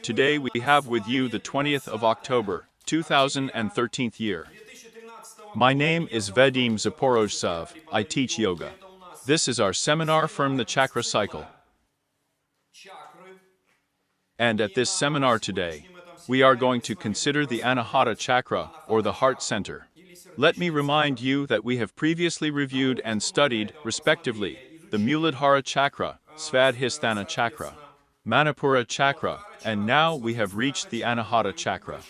Today we have with you the 20th of October, 2013 year. My name is Vadim Zaporozhtsev. I teach yoga. This is our seminar from the Chakra cycle. And at this seminar today, we are going to consider the Anahata chakra, or the heart center. Let me remind you that we have previously reviewed and studied, respectively, the Muladhara chakra, Svadhisthana chakra, Manipura chakra, and now we have reached the Anahata chakra.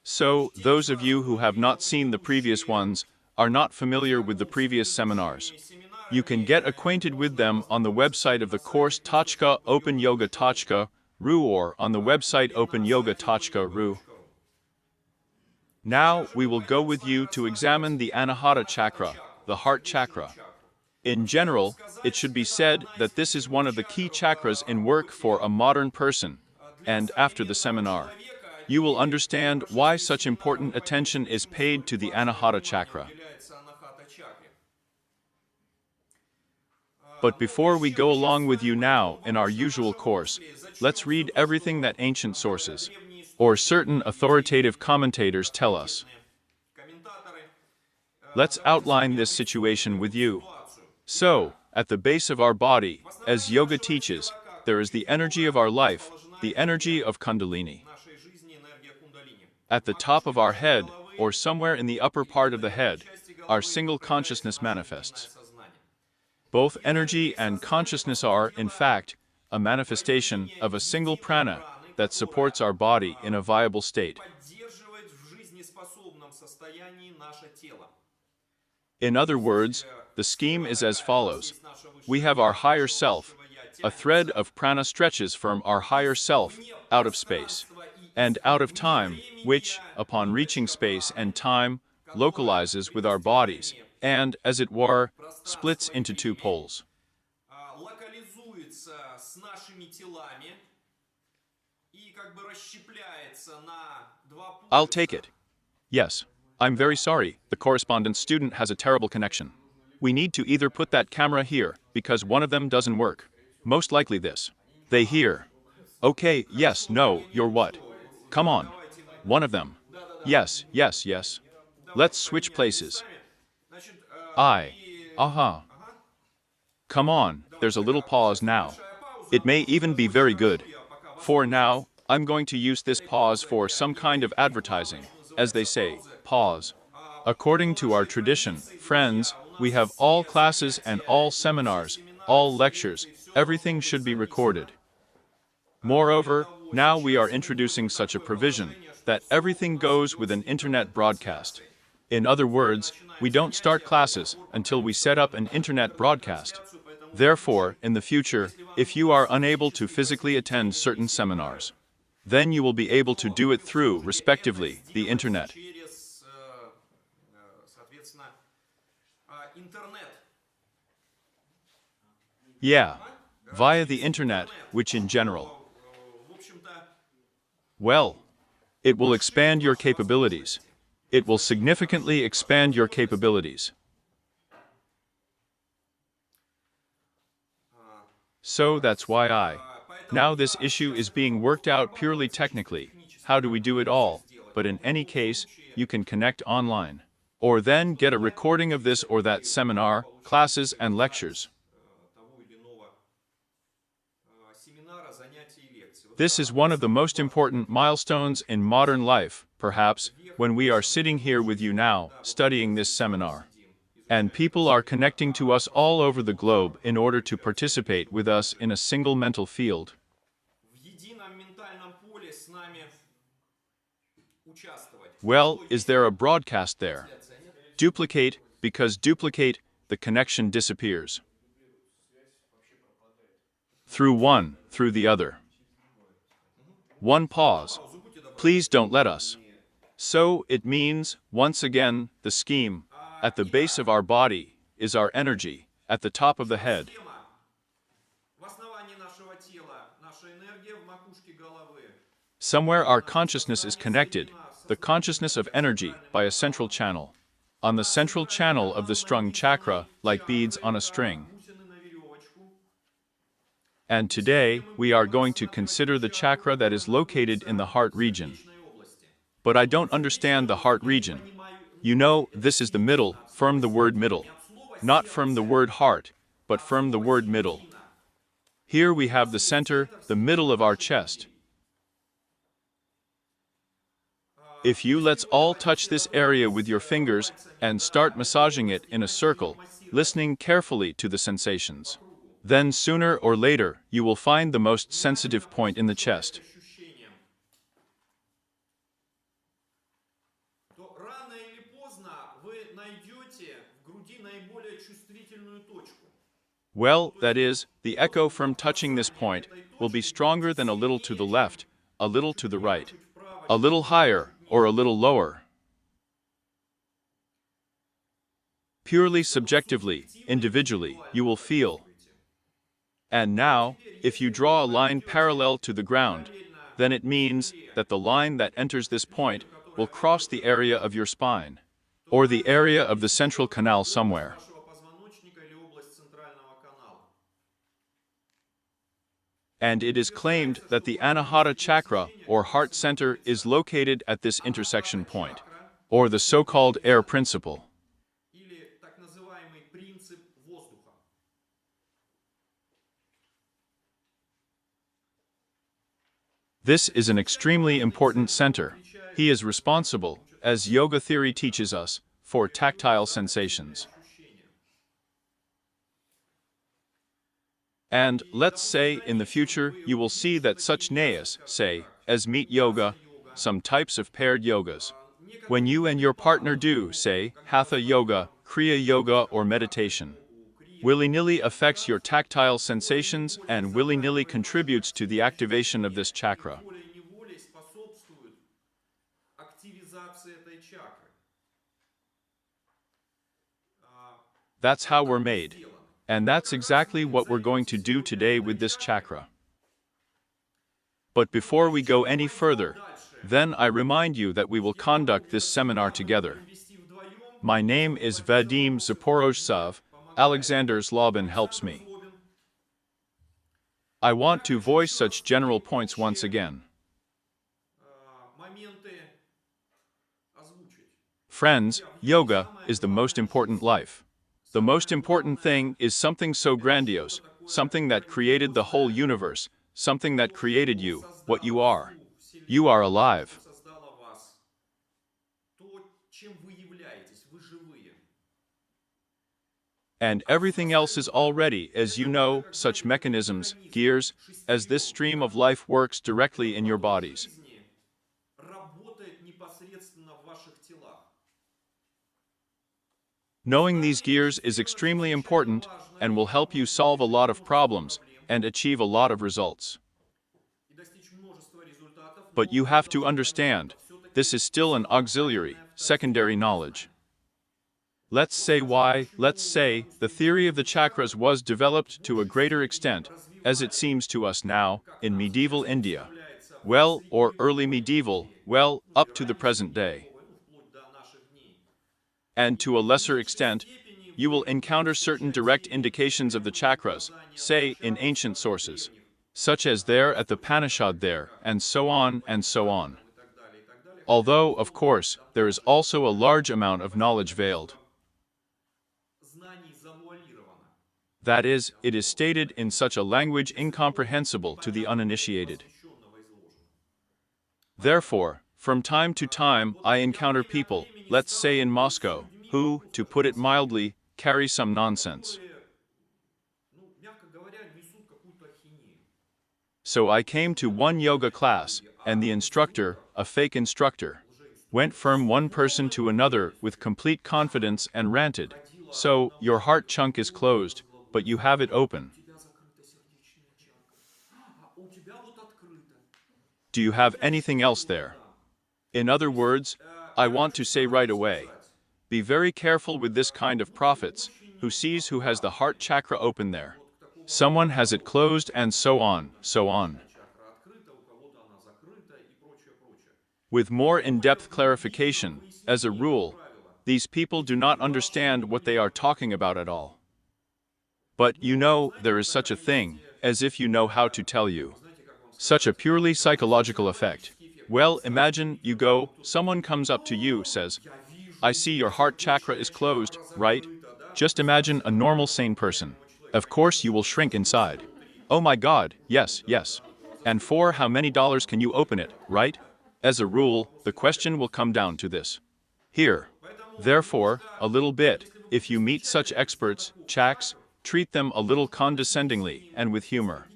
So, those of you who have not seen the previous ones are not familiar with the previous seminars. You can get acquainted with them on the website of the course openyoga.ru or on the website openyoga.ru. Now we will go with you to examine the Anahata chakra, the heart chakra. In general, it should be said that this is one of the key chakras in work for a modern person, and after the seminar, you will understand why such important attention is paid to the Anahata chakra. But before we go along with you now in our usual course, let's read everything that ancient sources, or certain authoritative commentators tell us. Let's outline this situation with you. So, at the base of our body, as yoga teaches, there is the energy of our life, the energy of Kundalini. At the top of our head, or somewhere in the upper part of the head, our single consciousness manifests. Both energy and consciousness are, in fact, a manifestation of a single prana that supports our body in a viable state. In other words, the scheme is as follows. We have our higher self. A thread of prana stretches from our higher self out of space and out of time, which, upon reaching space and time, localizes with our bodies and, as it were, splits into two poles. I'll take it. Yes, I'm very sorry, the correspondence student has a terrible connection. We need to either put that camera here, because one of them doesn't work. Most likely this. They hear. Okay, yes, no, you're what? Come on. One of them. Yes, yes, yes. Let's switch places. Aha. Come on, there's a little pause now. It may even be very good. For now, I'm going to use this pause for some kind of advertising, as they say, pause. According to our tradition, friends, we have all classes and all seminars, all lectures, everything should be recorded. Moreover, now we are introducing such a provision that everything goes with an internet broadcast. In other words, we don't start classes until we set up an internet broadcast. Therefore, in the future, if you are unable to physically attend certain seminars, then you will be able to do it through, respectively, the internet. Yeah, via the internet, which in general, well, it will expand your capabilities. It will significantly expand your capabilities. So that's why now this issue is being worked out purely technically. How do we do it all? But in any case, you can connect online. Or then get a recording of this or that seminar, classes and lectures. This is one of the most important milestones in modern life, perhaps, when we are sitting here with you now, studying this seminar. And people are connecting to us all over the globe in order to participate with us in a single mental field. Well, is there a broadcast there? Duplicate, because duplicate, the connection disappears. Through one, through the other. One pause. Please don't let us. So, it means, once again, the scheme, at the base of our body, is our energy, at the top of the head. Somewhere our consciousness is connected, the consciousness of energy, by a central channel. On the central channel of the strung chakra, like beads on a string. And today, we are going to consider the chakra that is located in the heart region. But I don't understand the heart region. You know, this is the middle, from the word middle. Not from the word heart, but from the word middle. Here we have the center, the middle of our chest. If you let's all touch this area with your fingers and start massaging it in a circle, listening carefully to the sensations. Then sooner or later, you will find the most sensitive point in the chest. Well, that is, the echo from touching this point will be stronger than a little to the left, a little to the right, a little higher, or a little lower. Purely subjectively, individually, you will feel. And now, if you draw a line parallel to the ground, then it means that the line that enters this point will cross the area of your spine, or the area of the central canal somewhere. And it is claimed that the Anahata chakra, or heart center, is located at this intersection point, or the so-called air principle. This is an extremely important center. He is responsible, as yoga theory teaches us, for tactile sensations. And let's say in the future you will see that such nayas, say, as meat yoga, some types of paired yogas. When you and your partner do, say, hatha yoga, kriya yoga or meditation, willy-nilly affects your tactile sensations and willy-nilly contributes to the activation of this chakra. That's how we're made. And that's exactly what we're going to do today with this chakra. But before we go any further, then I remind you that we will conduct this seminar together. My name is Vadim Zaporozhtsev. Alexander Zlobin helps me. I want to voice such general points once again. Friends, yoga is the most important life. The most important thing is something so grandiose, something that created the whole universe, something that created you, what you are. You are alive. And everything else is already, as you know, such mechanisms, gears, as this stream of life works directly in your bodies. Knowing these gears is extremely important and will help you solve a lot of problems and achieve a lot of results. But you have to understand, this is still an auxiliary, secondary knowledge. Let's say why, let's say, the theory of the chakras was developed to a greater extent, as it seems to us now, in medieval India. Well, or early medieval, well, up to the present day. And to a lesser extent, you will encounter certain direct indications of the chakras, say, in ancient sources, such as there at the Upanishad there, and so on and so on. Although, of course, there is also a large amount of knowledge veiled. That is, it is stated in such a language incomprehensible to the uninitiated. Therefore, from time to time, I encounter people, let's say in Moscow, who, to put it mildly, carry some nonsense. So I came to one yoga class, and the instructor, a fake instructor, went from one person to another with complete confidence and ranted, "So, your heart chunk is closed, but you have it open. Do you have anything else there?" In other words, I want to say right away, be very careful with this kind of prophets, who sees who has the heart chakra open there. Someone has it closed and so on, so on. With more in-depth clarification, as a rule, these people do not understand what they are talking about at all. But you know, there is such a thing, as if you know how to tell you. Such a purely psychological effect. Well, imagine you go, someone comes up to you, says, I see your heart chakra is closed, right? Just imagine a normal sane person. Of course you will shrink inside. Oh my God, yes, yes. And for how many dollars can you open it, right? As a rule, the question will come down to this. Here. Therefore, a little bit, if you meet such experts, chaks, treat them a little condescendingly and with humor.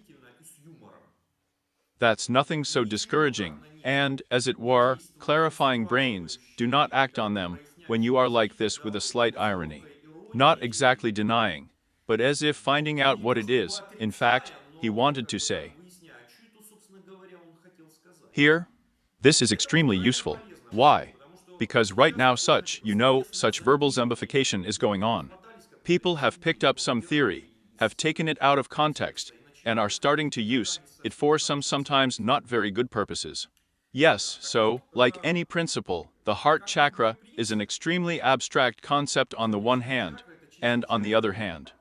That's nothing so discouraging, and, as it were, clarifying brains, do not act on them, when you are like this with a slight irony. Not exactly denying, but as if finding out what it is, in fact, he wanted to say. Here? This is extremely useful. Why? Because right now such verbal zombification is going on. People have picked up some theory, have taken it out of context, and are starting to use it for some sometimes not very good purposes. Yes, so, like any principle, the heart chakra is an extremely abstract concept on the one hand, and on the other hand,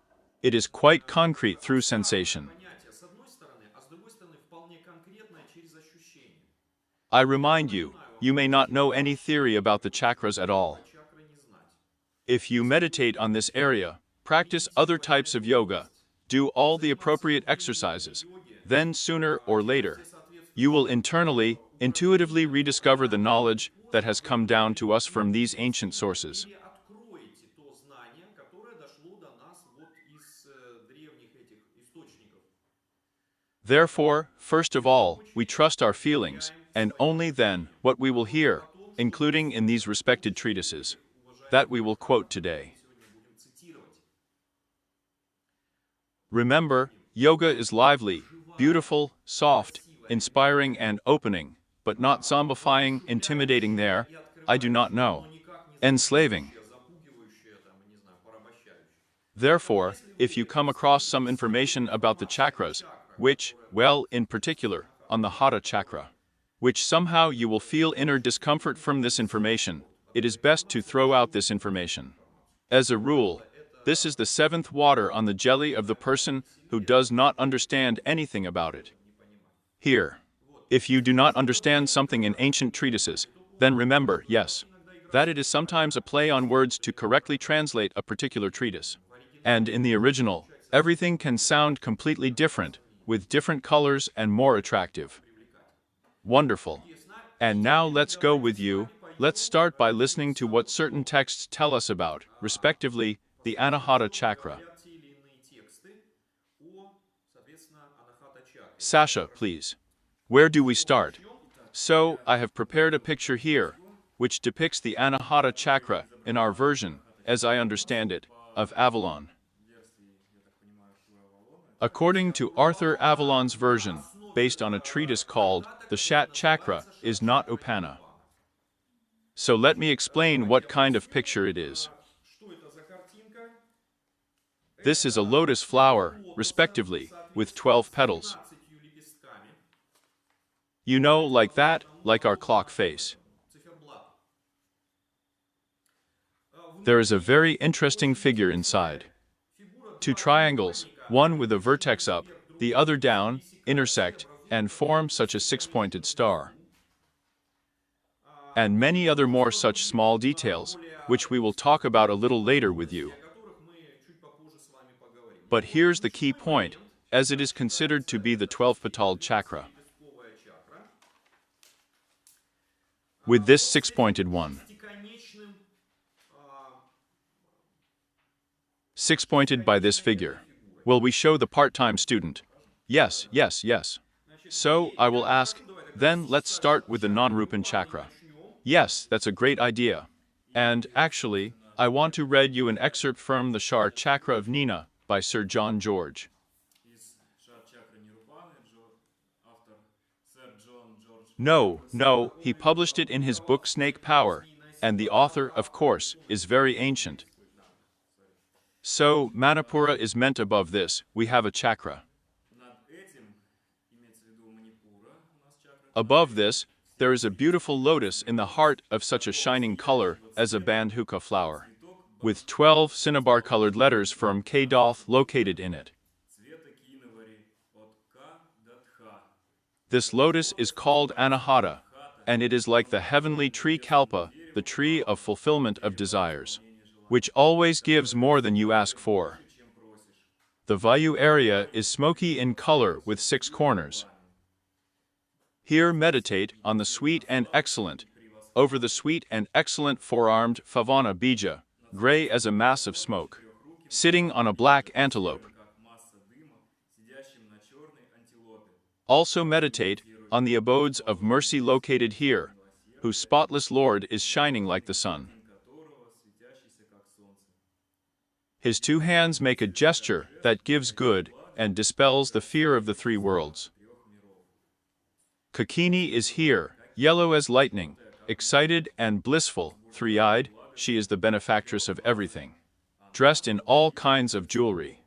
it is quite concrete through sensation. I remind you, you may not know any theory about the chakras at all. If you meditate on this area, practice other types of yoga, do all the appropriate exercises, then sooner or later, you will intuitively rediscover the knowledge that has come down to us from these ancient sources. Therefore, first of all, we trust our feelings, and only then what we will hear, including in these respected treatises, that we will quote today. Remember, yoga is lively, beautiful, soft, inspiring and opening, but not zombifying, intimidating there, I do not know, enslaving. Therefore, if you come across some information about the chakras, which, well, in particular, on the Hata chakra, which somehow you will feel inner discomfort from this information, it is best to throw out this information. As a rule, this is the seventh water on the jelly of the person who does not understand anything about it. Here, if you do not understand something in ancient treatises, then remember, yes, that it is sometimes a play on words to correctly translate a particular treatise. And in the original, everything can sound completely different, with different colors and more attractive. Wonderful. And now let's go with you. Let's start by listening to what certain texts tell us about, respectively, the Anahata chakra. Sasha, please. Where do we start? So, I have prepared a picture here, which depicts the Anahata chakra, in our version, as I understand it, of Avalon. According to Arthur Avalon's version, based on a treatise called The Shat Chakra, is not Upana. So let me explain what kind of picture it is. This is a lotus flower, respectively, with 12 petals. You know, like that, like our clock face. There is a very interesting figure inside. Two triangles, one with a vertex up, the other down, intersect, and form such a six-pointed star. And many other more such small details, which we will talk about a little later with you. But here's the key point, as it is considered to be the 12-petaled chakra. With this six-pointed one. Six-pointed by this figure. Will we show the part-time student? Yes, yes, yes. So, I will ask, then let's start with the non-Rupan chakra. Yes, that's a great idea. And, actually, I want to read you an excerpt from The Shar Chakra of Nina, by Sir John George. No, he published it in his book Snake Power, and the author, of course, is very ancient. So, Manipura is meant above this, we have a chakra. Above this, there is a beautiful lotus in the heart of such a shining color as a bandhuka flower, with 12 cinnabar-colored letters from K-Dolph located in it. This lotus is called Anahata, and it is like the heavenly tree Kalpa, the tree of fulfillment of desires, which always gives more than you ask for. The Vayu area is smoky in color with 6 corners. Here meditate on the sweet and excellent, over the sweet and excellent 4-armed Favana Bija, gray as a mass of smoke, sitting on a black antelope. Also meditate on the abodes of mercy located here, whose spotless Lord is shining like the sun. His 2 hands make a gesture that gives good and dispels the fear of the 3 worlds. Kakini is here, yellow as lightning, excited and blissful, 3-eyed, she is the benefactress of everything, dressed in all kinds of jewelry.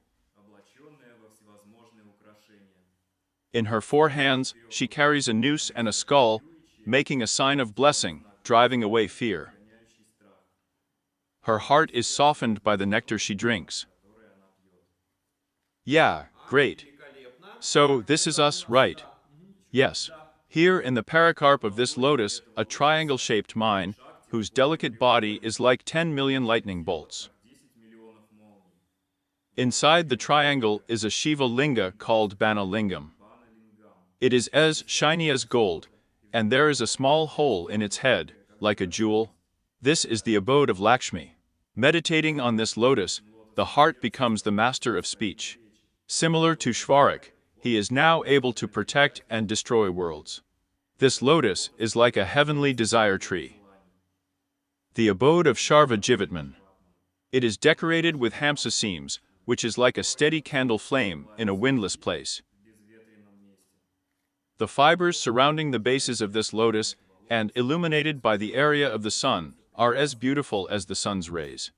In her 4 hands, she carries a noose and a skull, making a sign of blessing, driving away fear. Her heart is softened by the nectar she drinks. Yeah, great. So this is us, right? Yes. Here in the pericarp of this lotus, a triangle-shaped mine, whose delicate body is like 10 million lightning bolts. Inside the triangle is a Shiva linga called Bana Lingam. It is as shiny as gold, and there is a small hole in its head, like a jewel. This is the abode of Lakshmi. Meditating on this lotus, the heart becomes the master of speech. Similar to Shvarak, he is now able to protect and destroy worlds. This lotus is like a heavenly desire tree. The abode of Sharva Jivatman. It is decorated with hamsa seams, which is like a steady candle flame in a windless place. The fibers surrounding the bases of this lotus, and illuminated by the area of the sun, are as beautiful as the sun's rays.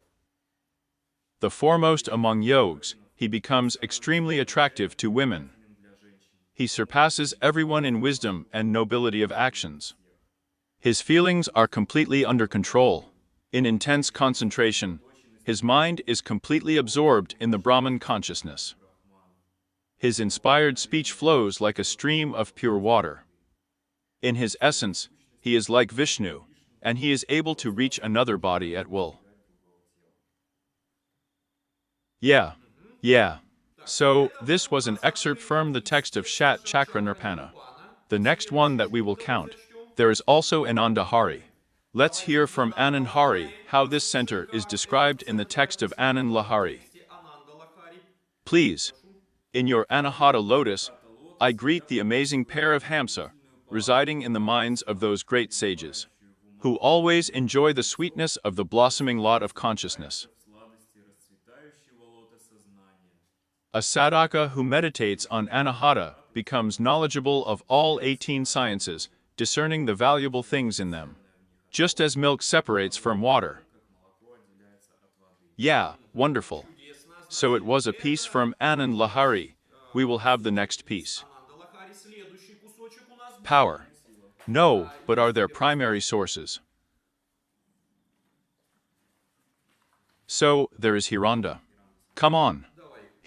The foremost among yogs, he becomes extremely attractive to women. He surpasses everyone in wisdom and nobility of actions. His feelings are completely under control. In intense concentration, his mind is completely absorbed in the Brahman consciousness. His inspired speech flows like a stream of pure water. In his essence, he is like Vishnu, and he is able to reach another body at will. Yeah. So, this was an excerpt from the text of Shat Chakra Nirpana. The next one that we will count. There is also Ananda Hari. Let's hear from Anand Hari how this center is described in the text of Anand Lahari. Please. In your Anahata lotus, I greet the amazing pair of Hamsa, residing in the minds of those great sages, who always enjoy the sweetness of the blossoming lot of consciousness. A sadhaka who meditates on Anahata becomes knowledgeable of all 18 sciences, discerning the valuable things in them, just as milk separates from water. Yeah, wonderful. So it was a piece from Anand Lahari. We will have the next piece. Power. No, but are there primary sources? So, there is Hiranda. Come on.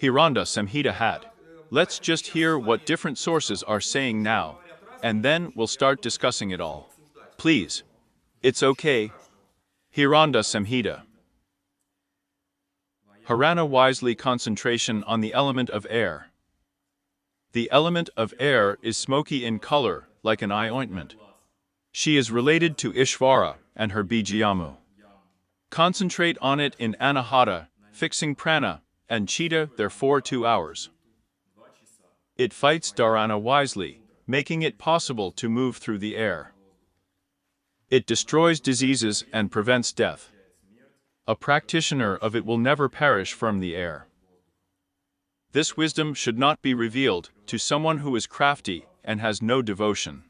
Hiranda Samhita hat. Let's just hear what different sources are saying now, and then we'll start discussing it all. Please. It's okay. Hiranda Samhita. Harana wisely concentration on the element of air. The element of air is smoky in color, like an eye ointment. She is related to Ishvara and her Bijayamu. Concentrate on it in Anahata, fixing prana, and chitta there for 2 hours. It fights dharana wisely, making it possible to move through the air. It destroys diseases and prevents death. A practitioner of it will never perish from the air. This wisdom should not be revealed to someone who is crafty and has no devotion.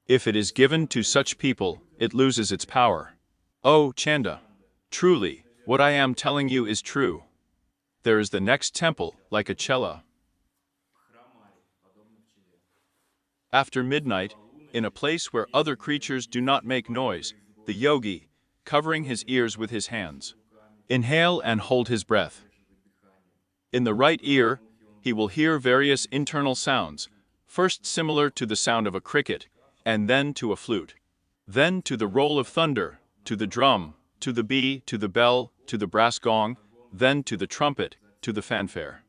If it is given to such people, it loses its power. Oh, Chanda! Truly, what I am telling you is true. There is the next temple, like a chela. After midnight, in a place where other creatures do not make noise, the yogi, covering his ears with his hands, inhale and hold his breath. In the right ear, he will hear various internal sounds, first similar to the sound of a cricket, and then to a flute. Then to the roll of thunder, to the drum, to the bee, to the bell, to the brass gong, then to the trumpet, to the fanfare,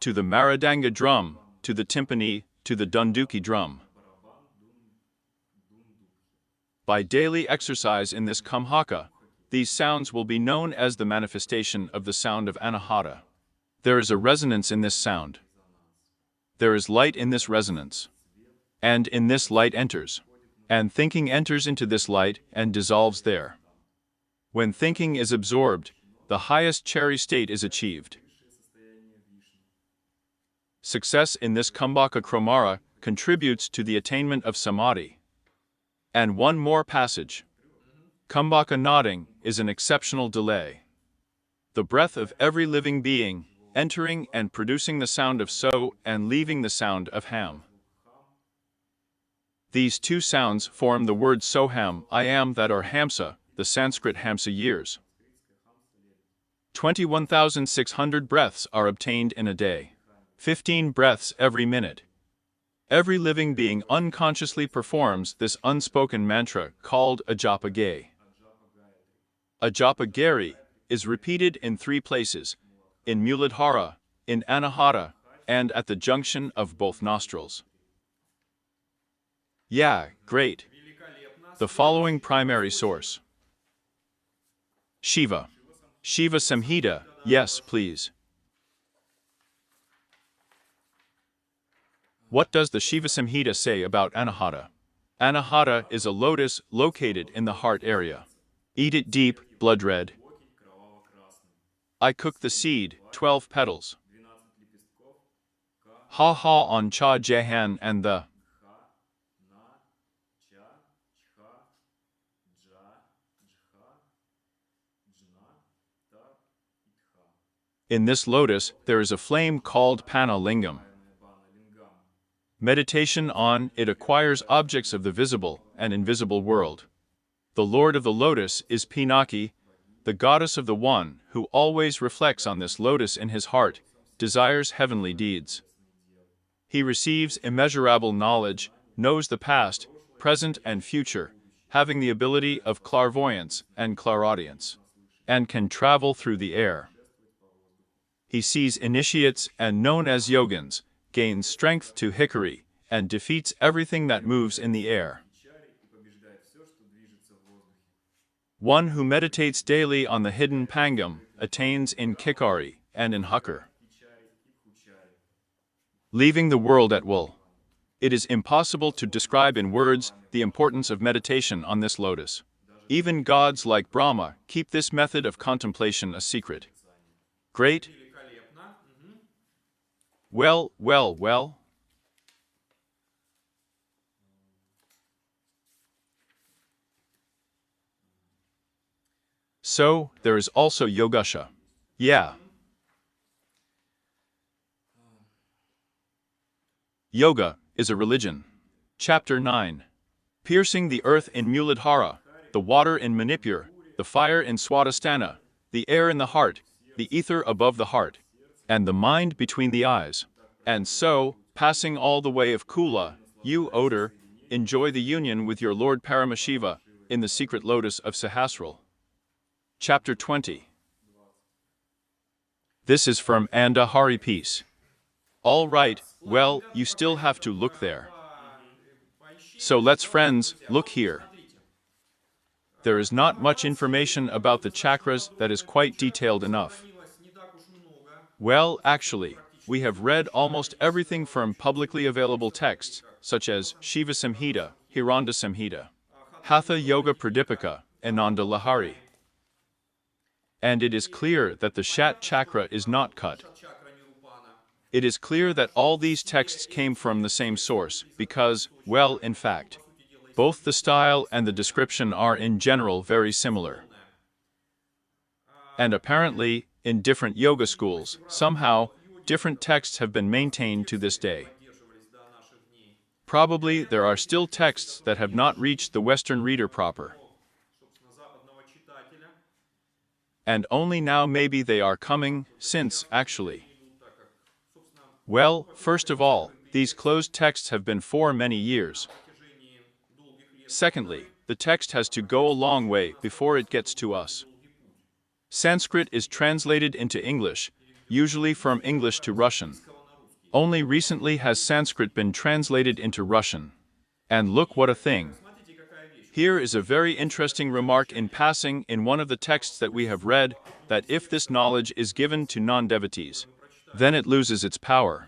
to the maradanga drum, to the timpani, to the dunduki drum. By daily exercise in this kamhaka, these sounds will be known as the manifestation of the sound of Anahata. There is a resonance in this sound. There is light in this resonance. And in this light enters. And thinking enters into this light and dissolves there. When thinking is absorbed, the highest cherry state is achieved. Success in this kumbhaka kramara contributes to the attainment of samadhi. And one more passage. Kumbhaka nodding is an exceptional delay. The breath of every living being, entering and producing the sound of so and leaving the sound of ham. These two sounds form the word soham, I am that or hamsa, the Sanskrit hamsa years. 21,600 breaths are obtained in a day. 15 breaths every minute. Every living being unconsciously performs this unspoken mantra called ajapa gay. Ajapa gari is repeated in 3 places, in Muladhara, in Anahata, and at the junction of both nostrils. Yeah, great. The following primary source. Shiva. Shiva Samhita, yes, please. What does the Shiva Samhita say about Anahata? Anahata is a lotus located in the heart area. Eat it deep, blood red. I cook the seed, 12 petals. Ha ha on cha jahan and the. In this lotus, there is a flame called Pana Lingam. Meditation on it acquires objects of the visible and invisible world. The Lord of the Lotus is Pinaki, the goddess of the one who always reflects on this lotus in his heart, desires heavenly deeds. He receives immeasurable knowledge, knows the past, present and future, having the ability of clairvoyance and clairaudience, and can travel through the air. He sees initiates and known as yogins, gains strength to hikari, and defeats everything that moves in the air. One who meditates daily on the hidden pangam attains in kikari and in hakar. Leaving the world at will. It is impossible to describe in words the importance of meditation on this lotus. Even gods like Brahma keep this method of contemplation a secret. Great? Well, well, well. So, there is also Yogasha. Yeah. Yoga is a religion. Chapter 9. Piercing the earth in Muladhara, the water in Manipur, the fire in Swadhisthana, the air in the heart, the ether above the heart, and the mind between the eyes. And so, passing all the way of Kula, you, odor, enjoy the union with your Lord Paramashiva in the secret lotus of Sahasral. Chapter 20. This is from Andahari Peace. All right, well, you still have to look there. So let's friends, look here. There is not much information about the chakras that is quite detailed enough. Well, actually, we have read almost everything from publicly available texts, such as Shiva Samhita, Hiranda Samhita, Hatha Yoga Pradipika, and Nanda Lahari. And it is clear that the Shat chakra is not cut. It is clear that all these texts came from the same source because, well, in fact, both the style and the description are in general very similar. And apparently, in different yoga schools, somehow, different texts have been maintained to this day. Probably there are still texts that have not reached the Western reader proper. And only now maybe they are coming, since, actually. Well, first of all, These closed texts have been for many years. Secondly, the text has to go a long way before it gets to us. Sanskrit is translated into English, usually from English to Russian. Only recently has Sanskrit been translated into Russian. And look what a thing. Here is a very interesting remark in passing in one of the texts that we have read, that if this knowledge is given to non-devotees, then it loses its power.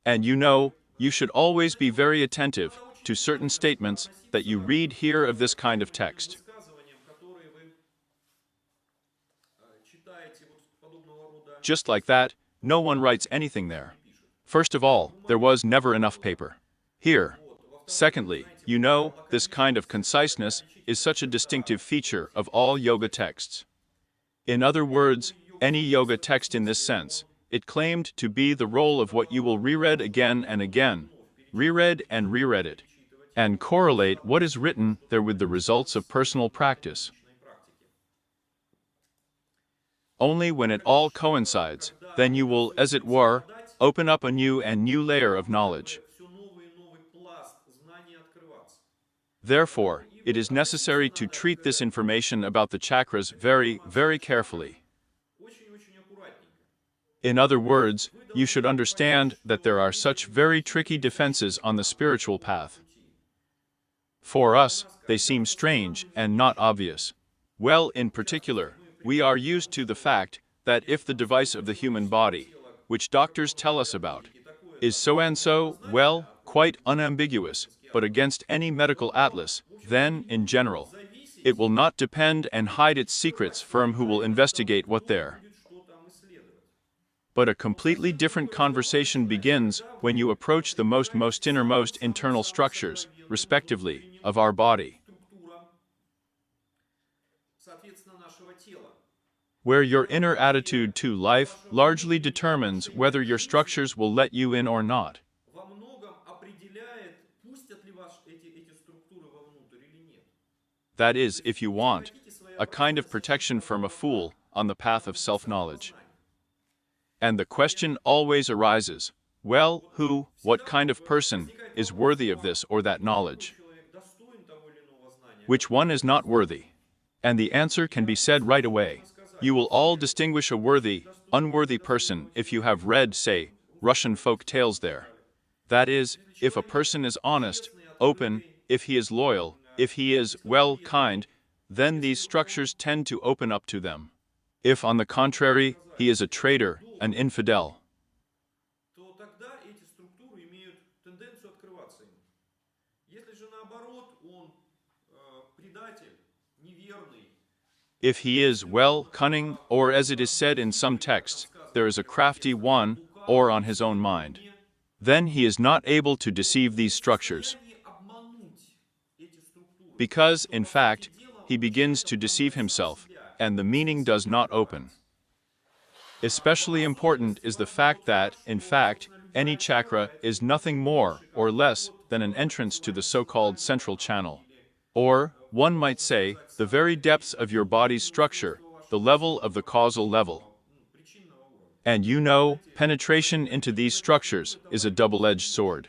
And you should always be very attentive to certain statements that you read here of this kind of text. Just like that, no one writes anything there. First of all, there was never enough paper. Here. Secondly, this kind of conciseness is such a distinctive feature of all yoga texts. In other words, any yoga text in this sense, it claimed to be the role of what you will reread again and again, reread and reread it, and correlate what is written there with the results of personal practice. Only when it all coincides, then you will, as it were, open up a new and new layer of knowledge. Therefore, it is necessary to treat this information about the chakras very, very carefully. In other words, you should understand that there are such very tricky defenses on the spiritual path. For us, they seem strange and not obvious. Well, in particular, we are used to the fact that if the device of the human body, which doctors tell us about, is so and so, well, quite unambiguous, but against any medical atlas, then, in general, it will not depend and hide its secrets from who will investigate what there. But a completely different conversation begins when you approach the most innermost internal structures, respectively, of our body, where your inner attitude to life largely determines whether your structures will let you in or not. That is, if you want, a kind of protection from a fool on the path of self-knowledge. And the question always arises, well, what kind of person is worthy of this or that knowledge? Which one is not worthy? And the answer can be said right away. You will all distinguish a worthy, unworthy person if you have read, say, Russian folk tales there. That is, if a person is honest, open, if he is loyal, if he is, well, kind, then these structures tend to open up to them. If, on the contrary, he is a traitor, an infidel, if he is, well, cunning, or as it is said in some texts, there is a crafty one, or on his own mind, then he is not able to deceive these structures. Because, in fact, he begins to deceive himself, and the meaning does not open. Especially important is the fact that, in fact, any chakra is nothing more or less than an entrance to the so-called central channel. Or, one might say, the very depths of your body's structure, the level of the causal level. And penetration into these structures is a double-edged sword.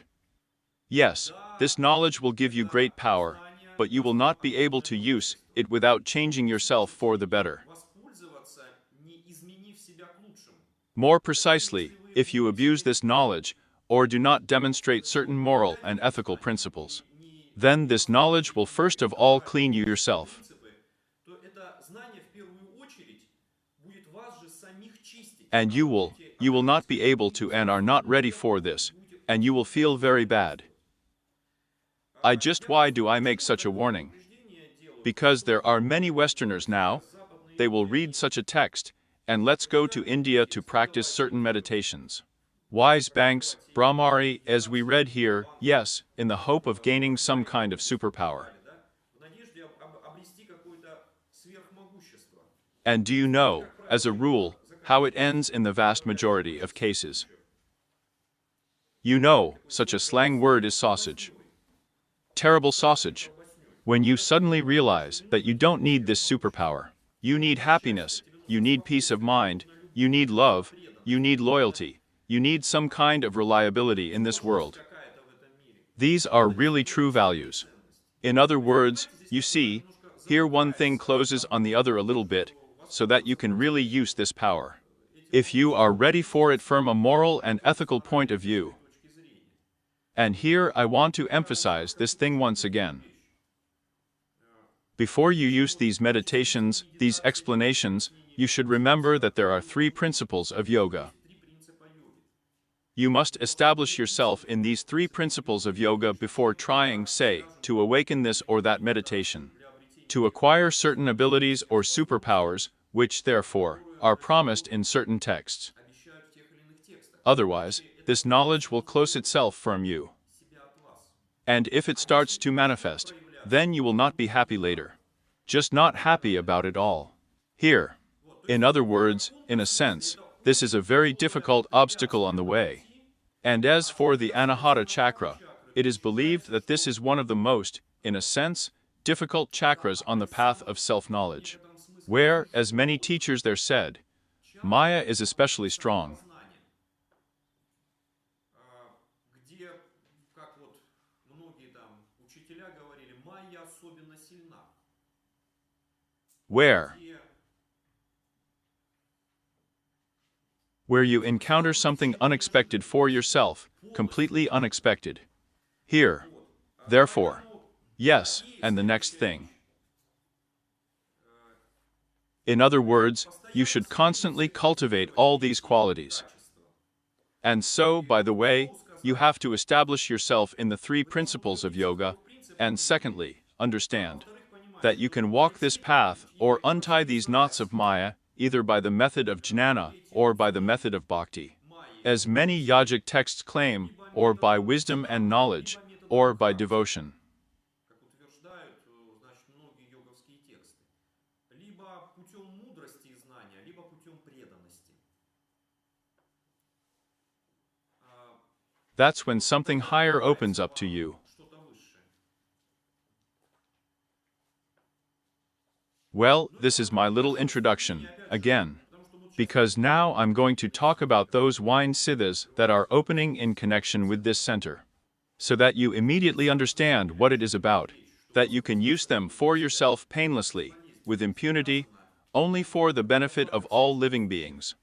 Yes, this knowledge will give you great power, but you will not be able to use it without changing yourself for the better. More precisely, if you abuse this knowledge, or do not demonstrate certain moral and ethical principles, then this knowledge will first of all clean you yourself. And you will not be able to and are not ready for this, and you will feel very bad. Why do I make such a warning? Because there are many Westerners now, they will read such a text, and let's go to India to practice certain meditations. Wise banks, Brahmari, as we read here, yes, in the hope of gaining some kind of superpower. And do you know, as a rule, how it ends in the vast majority of cases? Such a slang word is sausage. Terrible sausage. When you suddenly realize that you don't need this superpower, You need happiness, you need peace of mind, you need love, you need loyalty, you need some kind of reliability in this world. These are really true values. In other words, you see, here one thing closes on the other a little bit, so that you can really use this power. If you are ready for it from a moral and ethical point of view. And here I want to emphasize this thing once again. Before you use these meditations, these explanations, you should remember that there are three principles of yoga. You must establish yourself in these three principles of yoga before trying, say, to awaken this or that meditation, to acquire certain abilities or superpowers, which, therefore, are promised in certain texts. Otherwise, this knowledge will close itself from you. And if it starts to manifest, then you will not be happy later. Just not happy about it all. Here. In other words, in a sense, this is a very difficult obstacle on the way. And as for the Anahata chakra, it is believed that this is one of the most, in a sense, difficult chakras on the path of self-knowledge, where, as many teachers there said, Maya is especially strong. Where you encounter something unexpected for yourself, completely unexpected. Here. Therefore. Yes, and the next thing. In other words, you should constantly cultivate all these qualities. And so, by the way, you have to establish yourself in the three principles of yoga, and secondly, understand that you can walk this path or untie these knots of Maya either by the method of jnana or by the method of bhakti, as many yogic texts claim, or by wisdom and knowledge, or by devotion. That's when something higher opens up to you. Well, this is my little introduction, again, because now I'm going to talk about those wine siddhas that are opening in connection with this center, so that you immediately understand what it is about, that you can use them for yourself painlessly, with impunity, only for the benefit of all living beings.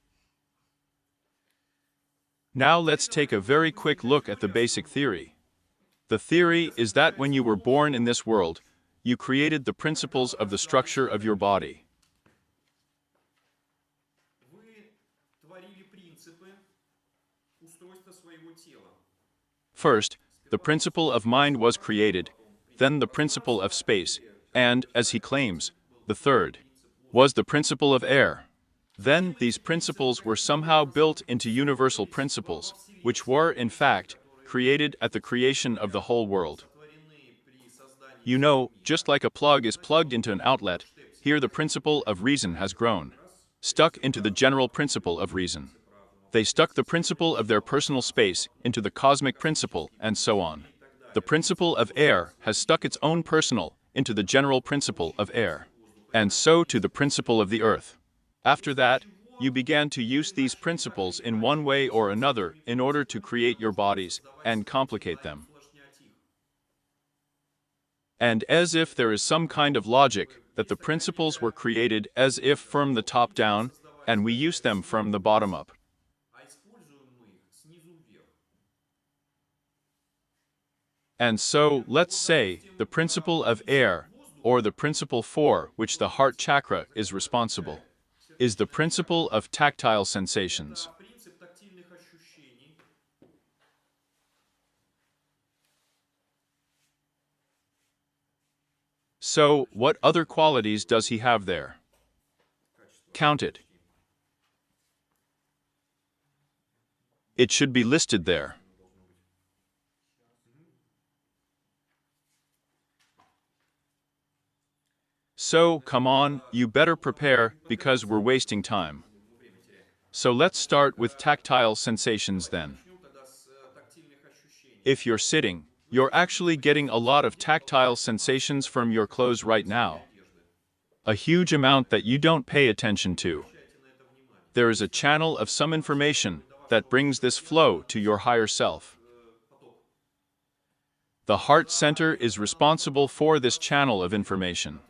Now let's take a very quick look at the basic theory. The theory is that when you were born in this world, you created the principles of the structure of your body. First, the principle of mind was created, then the principle of space, and, as he claims, the third was the principle of air. Then these principles were somehow built into universal principles, which were, in fact, created at the creation of the whole world. You know, just like a plug is plugged into an outlet, here the principle of reason has grown, stuck into the general principle of reason. They stuck the principle of their personal space into the cosmic principle, and so on. The principle of air has stuck its own personal into the general principle of air, and so to the principle of the earth. After that, you began to use these principles in one way or another in order to create your bodies and complicate them. And as if there is some kind of logic that the principles were created as if from the top down, and we use them from the bottom up. And so, let's say, the principle of air, or the principle for which the heart chakra is responsible, is the principle of tactile sensations. So, what other qualities does he have there? Count it. It should be listed there. So, come on, you better prepare, because we're wasting time. So let's start with tactile sensations then. If you're sitting, you're actually getting a lot of tactile sensations from your clothes right now. A huge amount that you don't pay attention to. There is a channel of some information that brings this flow to your higher self. The heart center is responsible for this channel of information.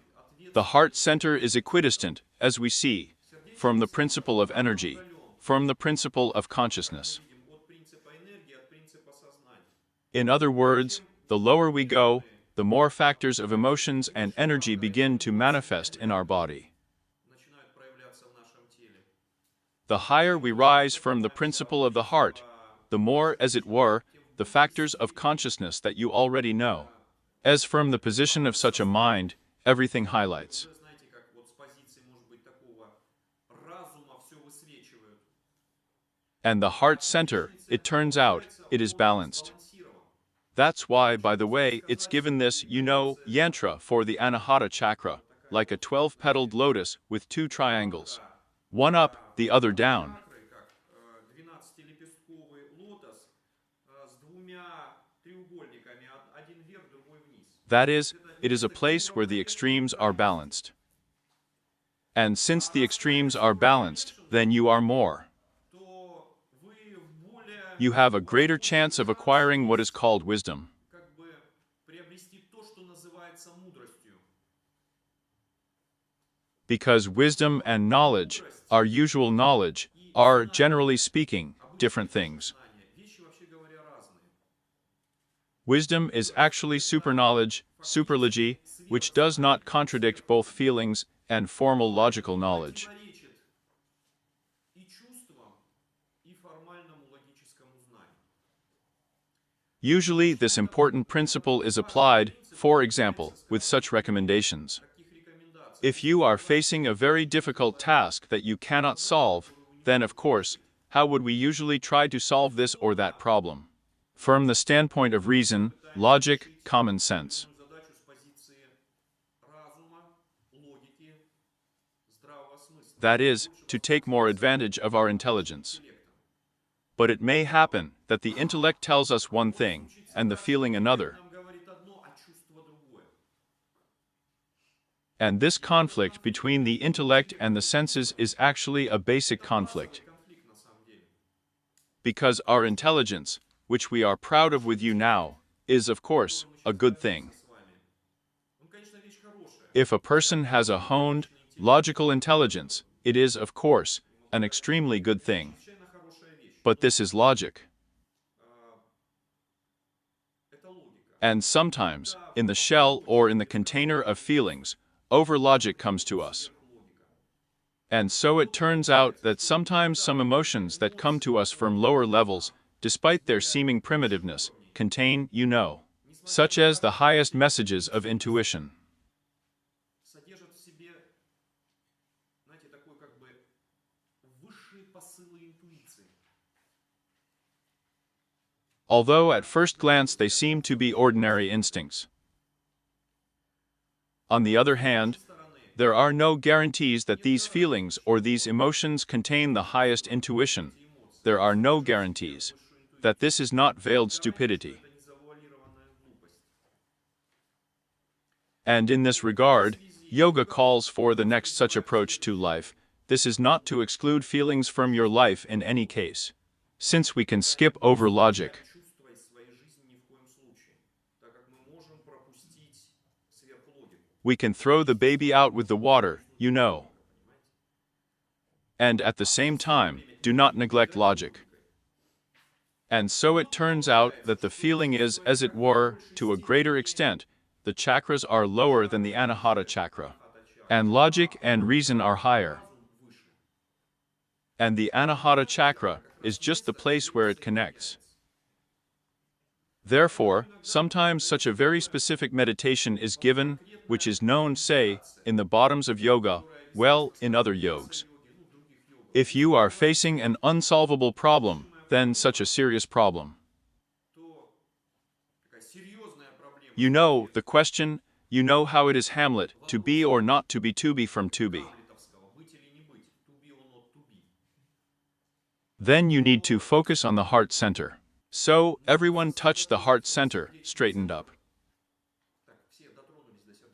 The heart center is equidistant, as we see, from the principle of energy, from the principle of consciousness. In other words, the lower we go, the more factors of emotions and energy begin to manifest in our body. The higher we rise from the principle of the heart, the more, as it were, the factors of consciousness that you already know. As from the position of such a mind, everything highlights. And the heart center, it turns out, it is balanced. That's why, by the way, it's given this, yantra for the Anahata chakra, like a 12-petaled lotus with 2 triangles. One up, the other down. That is, it is a place where the extremes are balanced. And since the extremes are balanced, then you are more. You have a greater chance of acquiring what is called wisdom. Because wisdom and knowledge, our usual knowledge, are, generally speaking, different things. Wisdom is actually superknowledge, superlogy, which does not contradict both feelings and formal logical knowledge. Usually, this important principle is applied, for example, with such recommendations. If you are facing a very difficult task that you cannot solve, then of course, how would we usually try to solve this or that problem? From the standpoint of reason, logic, common sense. That is, to take more advantage of our intelligence. But it may happen that the intellect tells us one thing, and the feeling another. And this conflict between the intellect and the senses is actually a basic conflict. Because our intelligence, which we are proud of with you now, is, of course, a good thing. If a person has a honed, logical intelligence, it is, of course, an extremely good thing. But this is logic. And sometimes, in the shell or in the container of feelings, over-logic comes to us. And so it turns out that sometimes some emotions that come to us from lower levels, despite their seeming primitiveness, contain, such as the highest messages of intuition. Although at first glance they seem to be ordinary instincts. On the other hand, there are no guarantees that these feelings or these emotions contain the highest intuition. There are no guarantees that this is not veiled stupidity. And in this regard, yoga calls for the next such approach to life. This is not to exclude feelings from your life in any case, since we can skip over logic. We can throw the baby out with the water, And at the same time, do not neglect logic. And so it turns out that the feeling is, as it were, to a greater extent, the chakras are lower than the Anahata chakra, and logic and reason are higher. And the Anahata chakra is just the place where it connects. Therefore, sometimes such a very specific meditation is given, which is known, say, in the bottoms of yoga, well, in other yogas. If you are facing an unsolvable problem, then such a serious problem. You know the question, you know how it is Hamlet, to be or not to be from to be. Then you need to focus on the heart center. So, everyone touched the heart center, straightened up.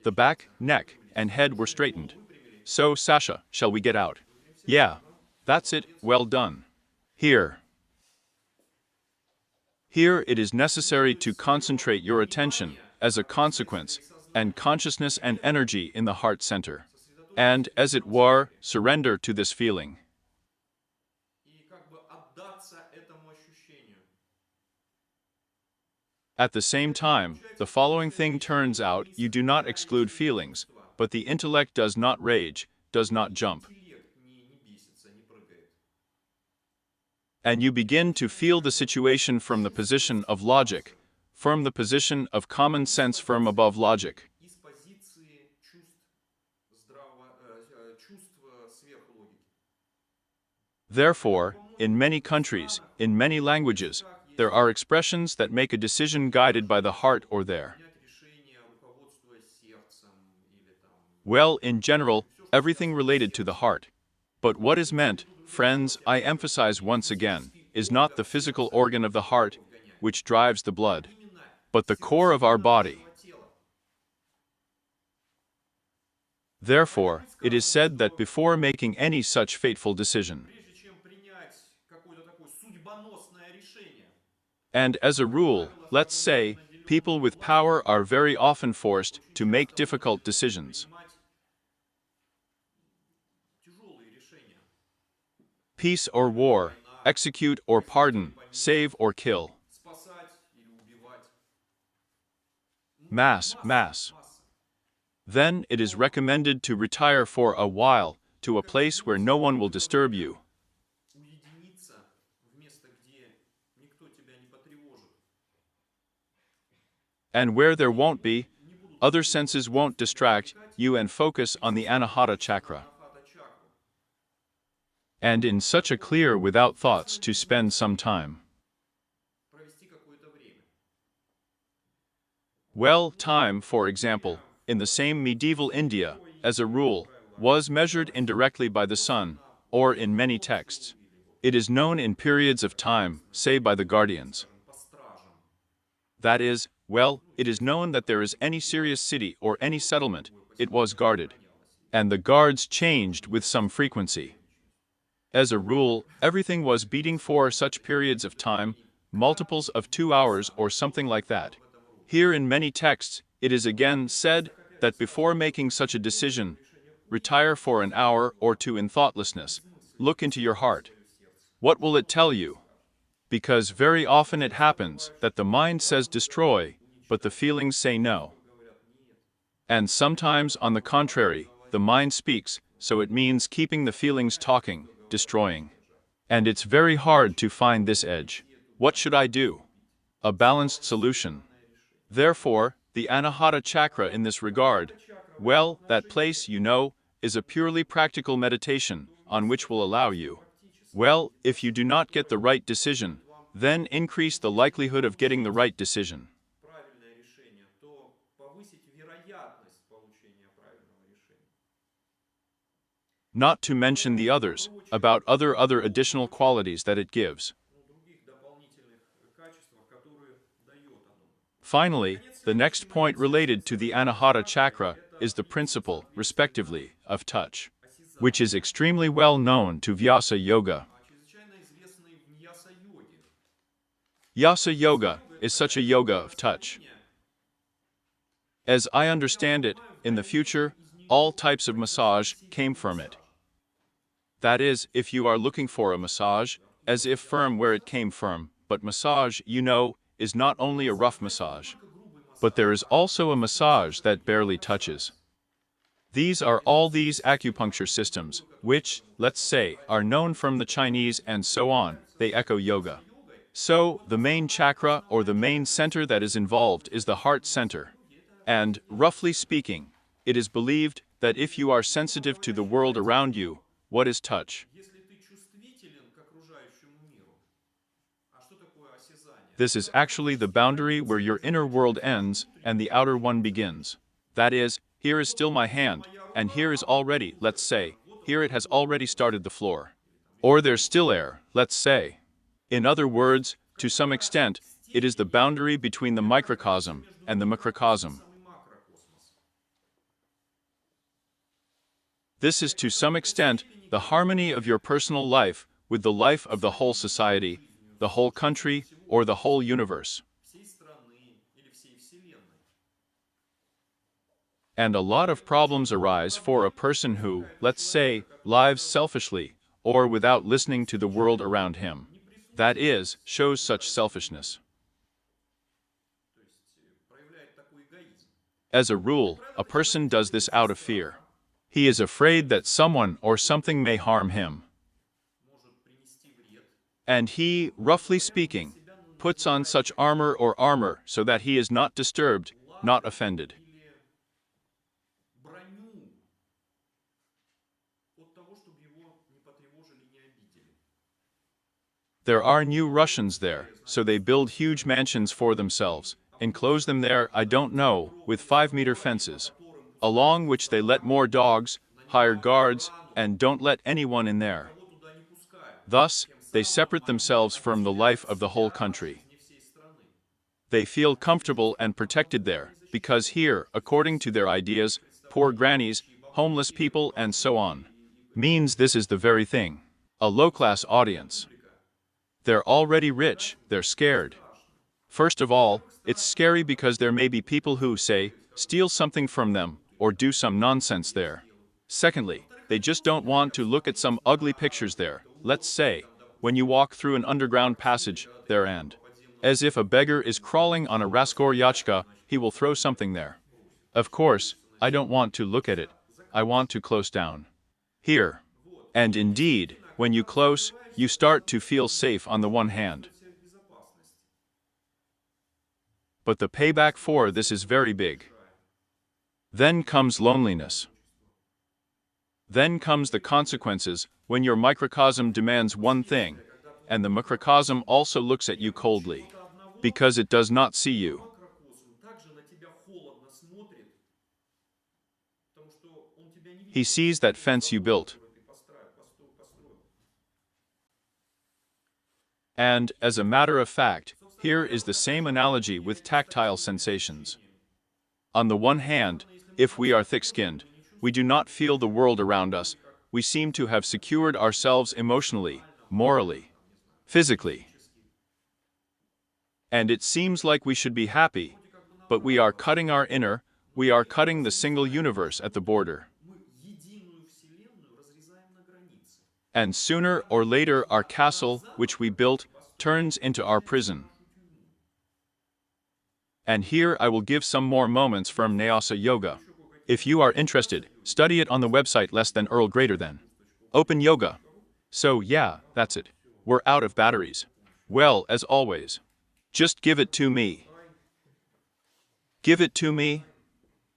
The back, neck, and head were straightened. So, Sasha, shall we get out? Yeah. That's it, well done. Here. Here it is necessary to concentrate your attention, as a consequence, and consciousness and energy in the heart center. And, as it were, surrender to this feeling. At the same time, the following thing turns out: you do not exclude feelings, but the intellect does not rage, does not jump. And you begin to feel the situation from the position of logic, from the position of common sense, from above logic. Therefore, in many countries, in many languages, there are expressions that make a decision guided by the heart or there. Well, in general, everything related to the heart. But what is meant, friends, I emphasize once again, is not the physical organ of the heart, which drives the blood, but the core of our body. Therefore, it is said that before making any such fateful decision, and as a rule, let's say, people with power are very often forced to make difficult decisions. Peace or war, execute or pardon, save or kill. Mass. Then it is recommended to retire for a while to a place where no one will disturb you. And where there won't be, other senses won't distract you, and focus on the Anahata Chakra. And in such a clear without thoughts to spend some time. Well, time, for example, in the same medieval India, as a rule, was measured indirectly by the sun, or in many texts. It is known in periods of time, say by the guardians. That is, well, it is known that there is any serious city or any settlement, it was guarded. And the guards changed with some frequency. As a rule, everything was beating for such periods of time, multiples of 2 hours or something like that. Here in many texts, it is again said that before making such a decision, retire for an hour or two in thoughtlessness, look into your heart. What will it tell you? Because very often it happens that the mind says destroy, but the feelings say no. And sometimes, on the contrary, the mind speaks, so it means keeping the feelings talking, destroying. And it's very hard to find this edge. What should I do? A balanced solution. Therefore, the Anahata Chakra in this regard, well, that place, you know, is a purely practical meditation, on which will allow you. Well, if you do not get the right decision, then increase the likelihood of getting the right decision. Not to mention the others, about other additional qualities that it gives. Finally, the next point related to the Anahata Chakra is the principle, respectively, of touch, which is extremely well known to Vyasa Yoga. Yasa Yoga is such a yoga of touch. As I understand it, in the future, all types of massage came from it. That is, if you are looking for a massage, as if firm where it came from, but massage, you know, is not only a rough massage, but there is also a massage that barely touches. These are all these acupuncture systems, which, let's say, are known from the Chinese and so on, they echo yoga. So, the main chakra or the main center that is involved is the heart center. And, roughly speaking, it is believed that if you are sensitive to the world around you, what is touch? This is actually the boundary where your inner world ends and the outer one begins. That is, here is still my hand, and here is already, let's say, here it has already started the floor. Or there's still air, let's say. In other words, to some extent, it is the boundary between the microcosm and the macrocosm. This is to some extent the harmony of your personal life with the life of the whole society, the whole country, or the whole universe. And a lot of problems arise for a person who, let's say, lives selfishly, or without listening to the world around him. That is, shows such selfishness. As a rule, a person does this out of fear. He is afraid that someone or something may harm him. And he, roughly speaking, puts on such armor so that he is not disturbed, not offended. There are new Russians there, so they build huge mansions for themselves, enclose them there, I don't know, with 5-meter fences, along which they let more dogs, hire guards, and don't let anyone in there. Thus, they separate themselves from the life of the whole country. They feel comfortable and protected there, because here, according to their ideas, poor grannies, homeless people, and so on, means this is the very thing. A low-class audience. They're already rich, they're scared. First of all, it's scary because there may be people who, say, steal something from them, or do some nonsense there. Secondly, they just don't want to look at some ugly pictures there, let's say, when you walk through an underground passage there and, as if a beggar is crawling on a raskoryachka, he will throw something there. Of course, I don't want to look at it, I want to close down. Here. And indeed, when you close, you start to feel safe on the one hand. But the payback for this is very big. Then comes loneliness. Then comes the consequences when your microcosm demands one thing, and the macrocosm also looks at you coldly, because it does not see you. He sees that fence you built. And, as a matter of fact, here is the same analogy with tactile sensations. On the one hand, if we are thick-skinned, we do not feel the world around us, we seem to have secured ourselves emotionally, morally, physically. And it seems like we should be happy, but we are cutting our inner, we are cutting the single universe at the border. And sooner or later our castle, which we built, turns into our prison. And here I will give some more moments from Nyasa Yoga. If you are interested, study it on the website less than Earl greater than. Open Yoga. So yeah, that's it. We're out of batteries. Well, as always. Just give it to me. Give it to me.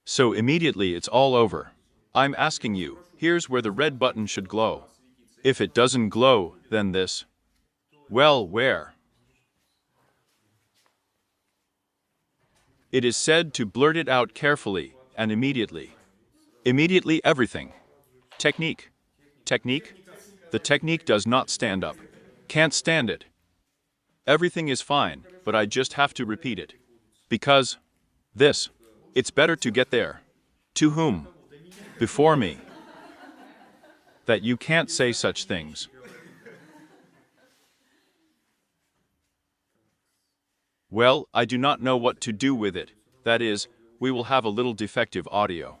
So immediately it's all over. I'm asking you, here's where the red button should glow. If it doesn't glow, then this. Well, where? It is said to blurt it out carefully and immediately. Immediately everything. Technique. Technique? The technique does not stand up. Can't stand it. Everything is fine, but I just have to repeat it. Because this. It's better to get there. To whom? Before me. That you can't say such things. Well, I do not know what to do with it. That is, we will have a little defective audio.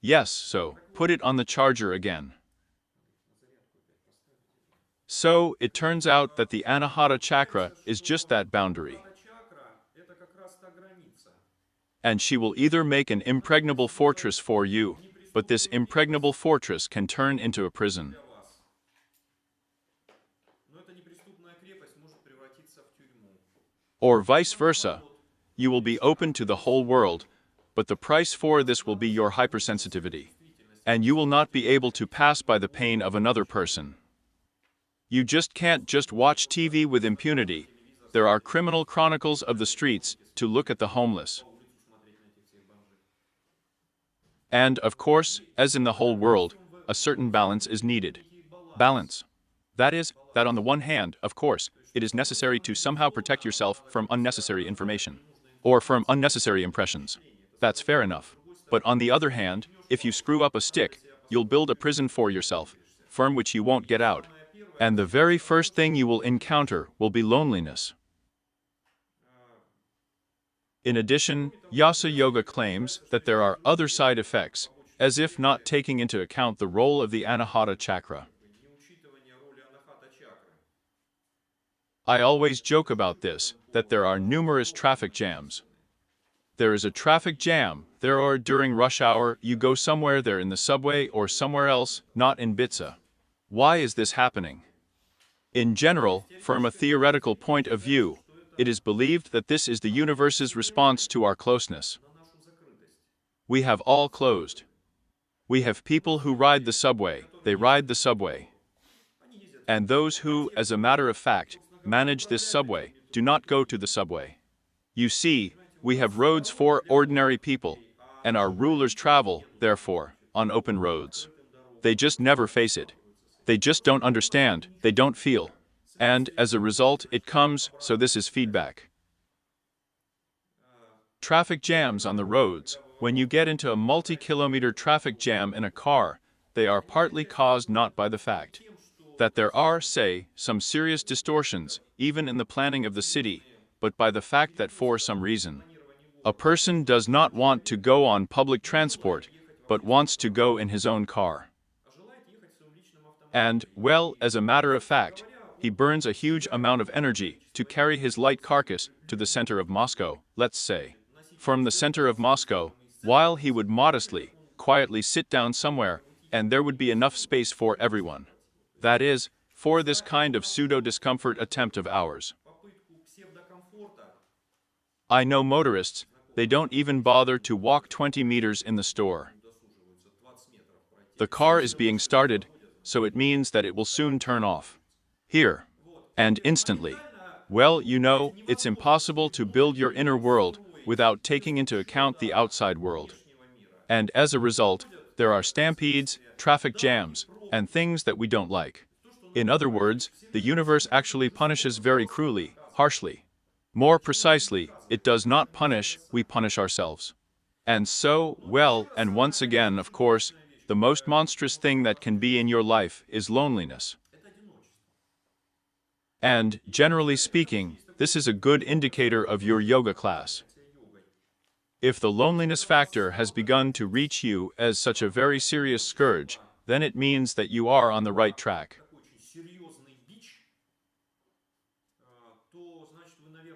Yes, so, put it on the charger again. So, it turns out that the Anahata chakra is just that boundary. And she will either make an impregnable fortress for you, but this impregnable fortress can turn into a prison. Or vice versa, you will be open to the whole world, but the price for this will be your hypersensitivity. And you will not be able to pass by the pain of another person. You just can't just watch TV with impunity. There are criminal chronicles of the streets to look at the homeless. And, of course, as in the whole world, a certain balance is needed. Balance. That is, that on the one hand, of course, it is necessary to somehow protect yourself from unnecessary information, or from unnecessary impressions. That's fair enough. But on the other hand, if you screw up a stick, you'll build a prison for yourself, from which you won't get out. And the very first thing you will encounter will be loneliness. In addition, Yasa Yoga claims that there are other side effects, as if not taking into account the role of the Anahata chakra. I always joke about this, that there are numerous traffic jams. There is a traffic jam, during rush hour, you go somewhere there in the subway or somewhere else, not in Bitsa. Why is this happening? In general, from a theoretical point of view, it is believed that this is the universe's response to our closeness. We have all closed. We have people who ride the subway, they ride the subway. And those who, as a matter of fact, manage this subway, do not go to the subway. You see, we have roads for ordinary people, and our rulers travel, therefore, on open roads. They just never face it. They just don't understand, they don't feel. And, as a result, it comes, so this is feedback. Traffic jams on the roads. When you get into a multi-kilometer traffic jam in a car, they are partly caused not by the fact that there are, say, some serious distortions, even in the planning of the city, but by the fact that for some reason, a person does not want to go on public transport, but wants to go in his own car. And, well, as a matter of fact, he burns a huge amount of energy to carry his light carcass to the center of Moscow, let's say. From the center of Moscow, while he would modestly, quietly sit down somewhere, and there would be enough space for everyone. That is, for this kind of pseudo-discomfort attempt of ours. I know motorists, they don't even bother to walk 20 meters in the store. The car is being started, so it means that it will soon turn off. Here. And instantly. Well, you know, it's impossible to build your inner world without taking into account the outside world. And as a result, there are stampedes, traffic jams, and things that we don't like. In other words, the universe actually punishes very cruelly, harshly. More precisely, it does not punish, we punish ourselves. And so, well, and once again, of course, the most monstrous thing that can be in your life is loneliness. And, generally speaking, this is a good indicator of your yoga class. If the loneliness factor has begun to reach you as such a very serious scourge, then it means that you are on the right track.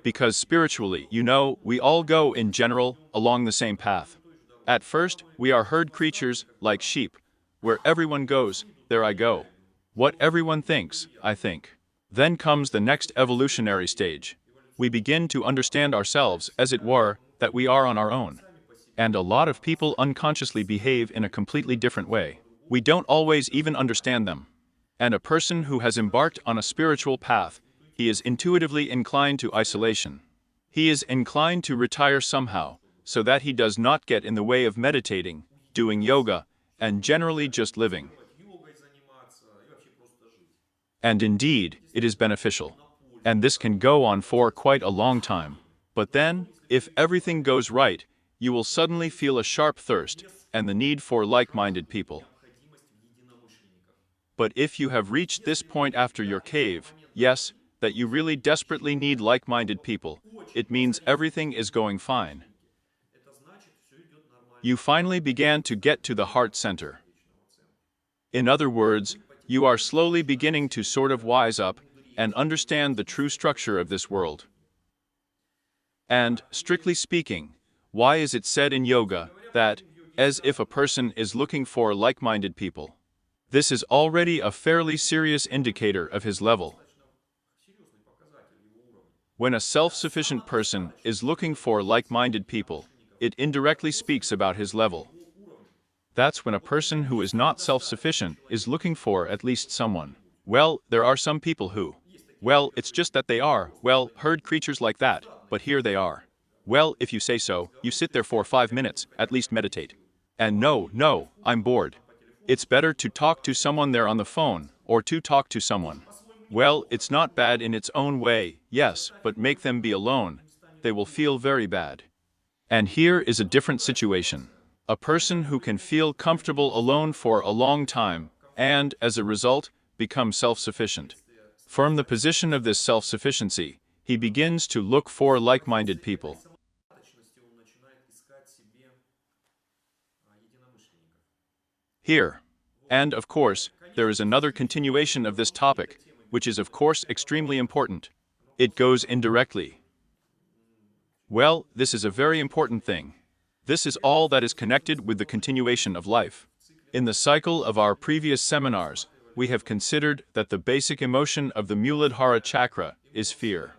Because spiritually, you know, we all go in general along the same path. At first, we are herd creatures, like sheep. Where everyone goes, there I go. What everyone thinks, I think. Then comes the next evolutionary stage. We begin to understand ourselves, as it were, that we are on our own. And a lot of people unconsciously behave in a completely different way. We don't always even understand them. And a person who has embarked on a spiritual path, he is intuitively inclined to isolation. He is inclined to retire somehow, so that he does not get in the way of meditating, doing yoga, and generally just living. And indeed, it is beneficial. And this can go on for quite a long time. But then, if everything goes right, you will suddenly feel a sharp thirst and the need for like-minded people. But if you have reached this point after your cave, yes, that you really desperately need like-minded people, it means everything is going fine. You finally began to get to the heart center. In other words, you are slowly beginning to sort of wise up and understand the true structure of this world. And, strictly speaking, why is it said in yoga that, as if a person is looking for like-minded people? This is already a fairly serious indicator of his level. When a self-sufficient person is looking for like-minded people, it indirectly speaks about his level. That's when a person who is not self-sufficient is looking for at least someone. Well, there are some people who, well, it's just that they are, well, herd creatures like that, but here they are. Well, if you say so, you sit there for 5 minutes, at least meditate. And no, I'm bored. It's better to talk to someone there on the phone, or to talk to someone. Well, it's not bad in its own way, yes, but make them be alone. They will feel very bad. And here is a different situation. A person who can feel comfortable alone for a long time, and, as a result, become self-sufficient. From the position of this self-sufficiency, he begins to look for like-minded people. Here. And, of course, there is another continuation of this topic, which is of course extremely important. It goes indirectly. Well, this is a very important thing. This is all that is connected with the continuation of life. In the cycle of our previous seminars, we have considered that the basic emotion of the Muladhara chakra is fear.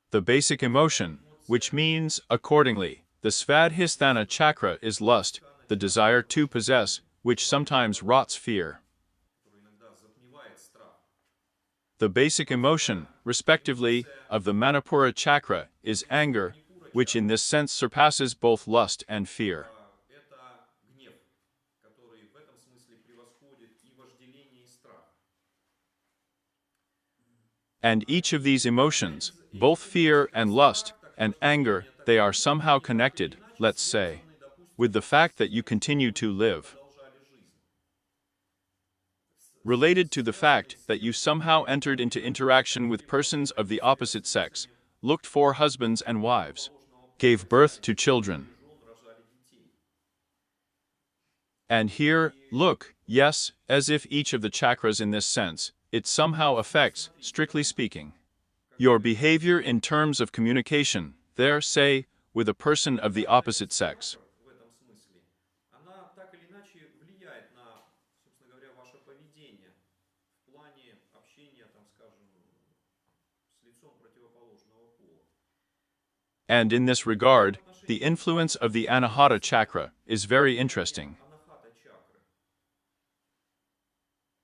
The basic emotion, which means, accordingly, the Svadhisthana chakra is lust, the desire to possess, which sometimes rots fear. The basic emotion, respectively, of the Manipura chakra is anger, which in this sense surpasses both lust and fear. And each of these emotions, both fear and lust and anger, they are somehow connected, let's say, with the fact that you continue to live. Related to the fact that you somehow entered into interaction with persons of the opposite sex, looked for husbands and wives, gave birth to children. And here, look, yes, as if each of the chakras in this sense, it somehow affects, strictly speaking, your behavior in terms of communication, there, say, with a person of the opposite sex. And in this regard, the influence of the Anahata chakra is very interesting.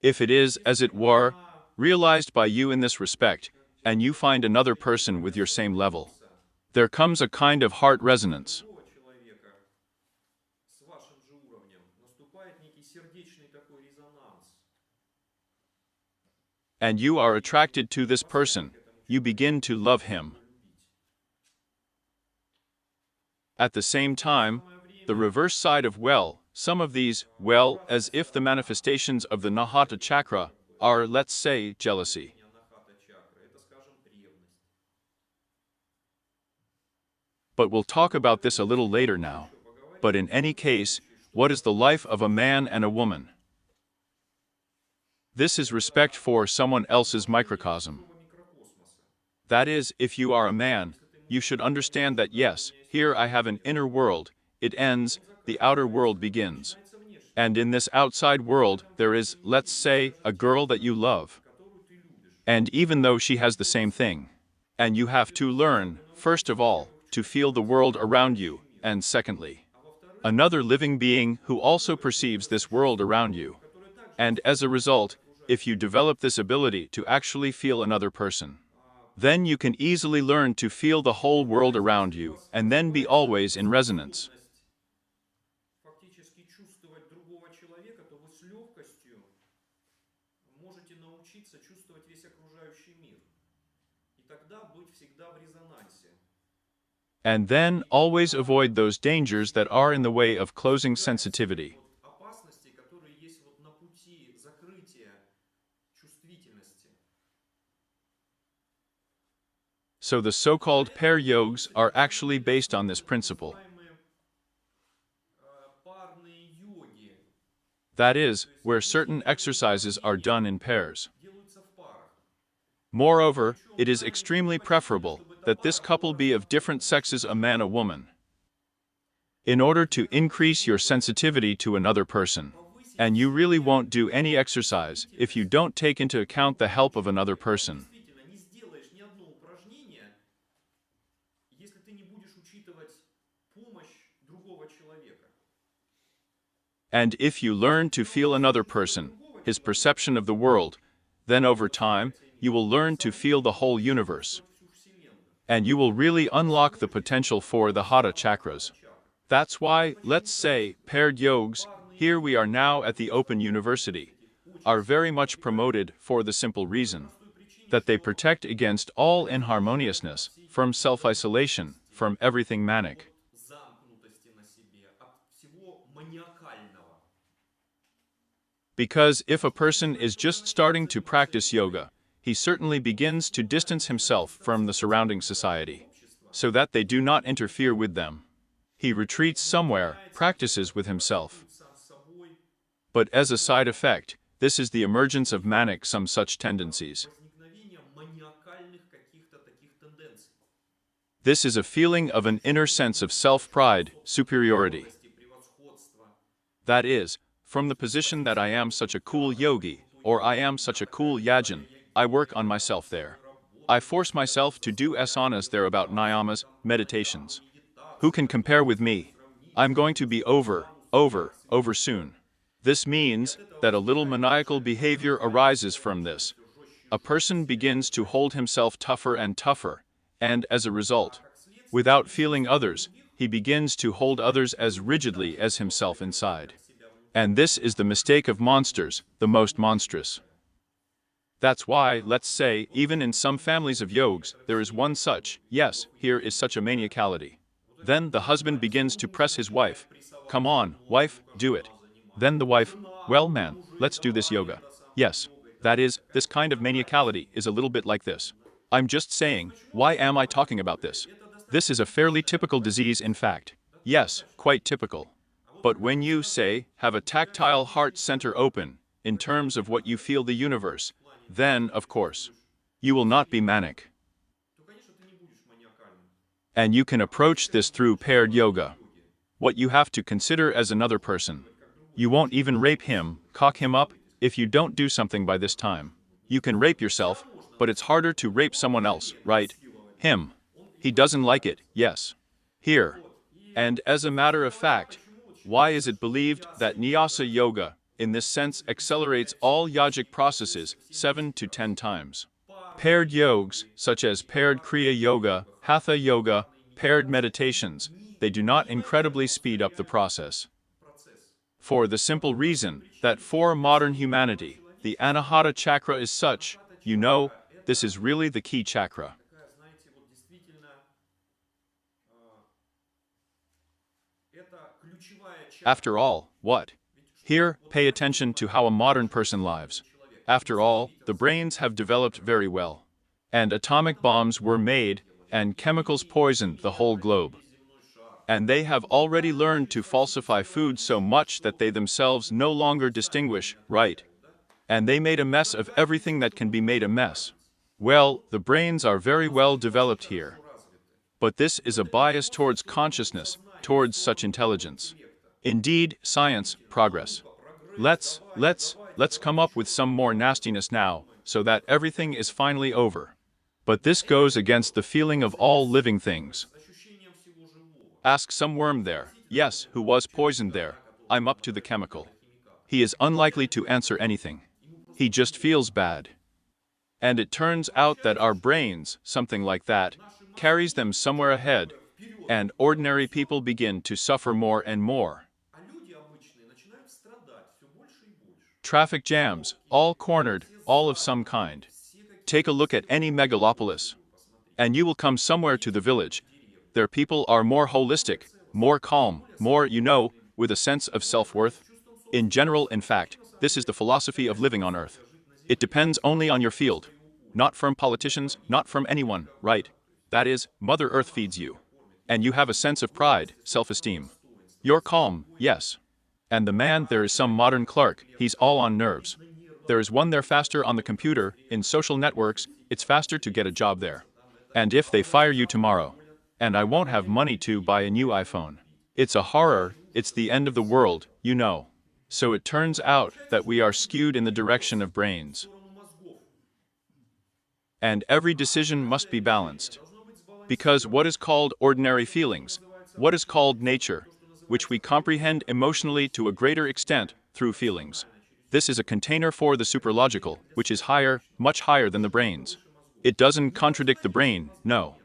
If it is, as it were, realized by you in this respect, and you find another person with your same level, there comes a kind of heart resonance. And you are attracted to this person, you begin to love him. At the same time, the reverse side of some of these, as if the manifestations of the Anahata chakra are, let's say, jealousy. But we'll talk about this a little later now. But in any case, what is the life of a man and a woman? This is respect for someone else's microcosm. That is, if you are a man, you should understand that yes, here I have an inner world, it ends, the outer world begins. And in this outside world, there is, let's say, a girl that you love. And even though she has the same thing, and you have to learn, first of all, to feel the world around you, and secondly, another living being who also perceives this world around you. And as a result, if you develop this ability to actually feel another person, then you can easily learn to feel the whole world around you, and then be always in resonance. And then always avoid those dangers that are in the way of closing sensitivity. So the so-called pair yogas are actually based on this principle. That is, where certain exercises are done in pairs. Moreover, it is extremely preferable that this couple be of different sexes, a man, a woman, in order to increase your sensitivity to another person. And you really won't do any exercise if you don't take into account the help of another person. And if you learn to feel another person, his perception of the world, then over time, you will learn to feel the whole universe. And you will really unlock the potential for the Hata chakras. That's why, let's say, paired yogas, here we are now at the Open University, are very much promoted for the simple reason that they protect against all inharmoniousness, from self-isolation, from everything manic. Because if a person is just starting to practice yoga, he certainly begins to distance himself from the surrounding society, so that they do not interfere with them. He retreats somewhere, practices with himself. But as a side effect, this is the emergence of some such tendencies. This is a feeling of an inner sense of self-pride, superiority. That is, from the position that I am such a cool yogi, or I am such a cool yajin, I work on myself there. I force myself to do asanas there about niyamas, meditations. Who can compare with me? I'm going to be over soon. This means that a little maniacal behavior arises from this. A person begins to hold himself tougher and tougher, and as a result, without feeling others, he begins to hold others as rigidly as himself inside. And this is the mistake of monsters, the most monstrous. That's why, let's say, even in some families of yogs, there is one such, yes, here is such a maniacality. Then the husband begins to press his wife. Come on, wife, do it. Then the wife, well man, let's do this yoga. Yes, that is, this kind of maniacality is a little bit like this. I'm just saying, why am I talking about this? This is a fairly typical disease in fact. Yes, quite typical. But when you, say, have a tactile heart center open, in terms of what you feel the universe, then, of course, you will not be manic. And you can approach this through paired yoga. What you have to consider as another person. You won't even rape him, cock him up, if you don't do something by this time. You can rape yourself, but it's harder to rape someone else, right? Him. He doesn't like it, yes. Here. And as a matter of fact, why is it believed that Nyasa Yoga, in this sense, accelerates all yogic processes 7 to 10 times? Paired yogs, such as paired Kriya Yoga, Hatha Yoga, paired meditations, they do not incredibly speed up the process. For the simple reason that for modern humanity, the Anahata chakra is such, this is really the key chakra. After all, what? Here, pay attention to how a modern person lives. After all, the brains have developed very well. And atomic bombs were made, and chemicals poisoned the whole globe. And they have already learned to falsify food so much that they themselves no longer distinguish, right? And they made a mess of everything that can be made a mess. Well, the brains are very well developed here. But this is a bias towards consciousness, towards such intelligence. Indeed, science, progress. Let's come up with some more nastiness now, so that everything is finally over. But this goes against the feeling of all living things. Ask some worm there, yes, who was poisoned there, I'm up to the chemical. He is unlikely to answer anything. He just feels bad. And it turns out that our brains, something like that, carries them somewhere ahead, and ordinary people begin to suffer more and more. Traffic jams, all cornered, all of some kind. Take a look at any megalopolis, and you will come somewhere to the village. Their people are more holistic, more calm, more, with a sense of self-worth. In general, in fact, this is the philosophy of living on Earth. It depends only on your field. Not from politicians, not from anyone, right? That is, Mother Earth feeds you. And you have a sense of pride, self-esteem. You're calm, yes. And the man, there is some modern clerk, he's all on nerves. There is one there faster on the computer, in social networks, it's faster to get a job there. And if they fire you tomorrow, and I won't have money to buy a new iPhone. It's a horror, it's the end of the world, So it turns out that we are skewed in the direction of brains. And every decision must be balanced. Because what is called ordinary feelings, what is called nature, which we comprehend emotionally to a greater extent through feelings. This is a container for the supralogical, which is higher, much higher than the brains. It doesn't contradict the brain, no.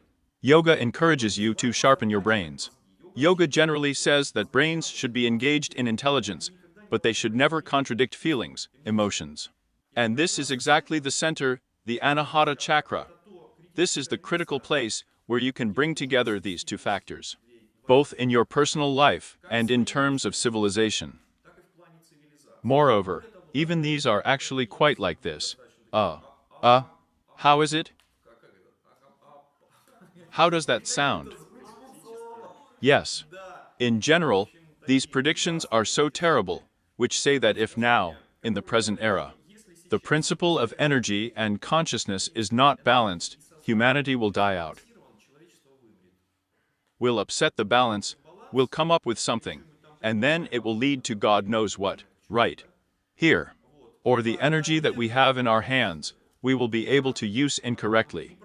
Yoga encourages you to sharpen your brains. Yoga generally says that brains should be engaged in intelligence, but they should never contradict feelings, emotions. And this is exactly the center, the Anahata chakra. This is the critical place where you can bring together these two factors, both in your personal life and in terms of civilization. Moreover, even these are actually quite like this. How is it? How does that sound? Yes. In general, these predictions are so terrible, which say that if now, in the present era, the principle of energy and consciousness is not balanced, humanity will die out. Will upset the balance, will come up with something, and then it will lead to God knows what, right here, or the energy that we have in our hands, we will be able to use incorrectly.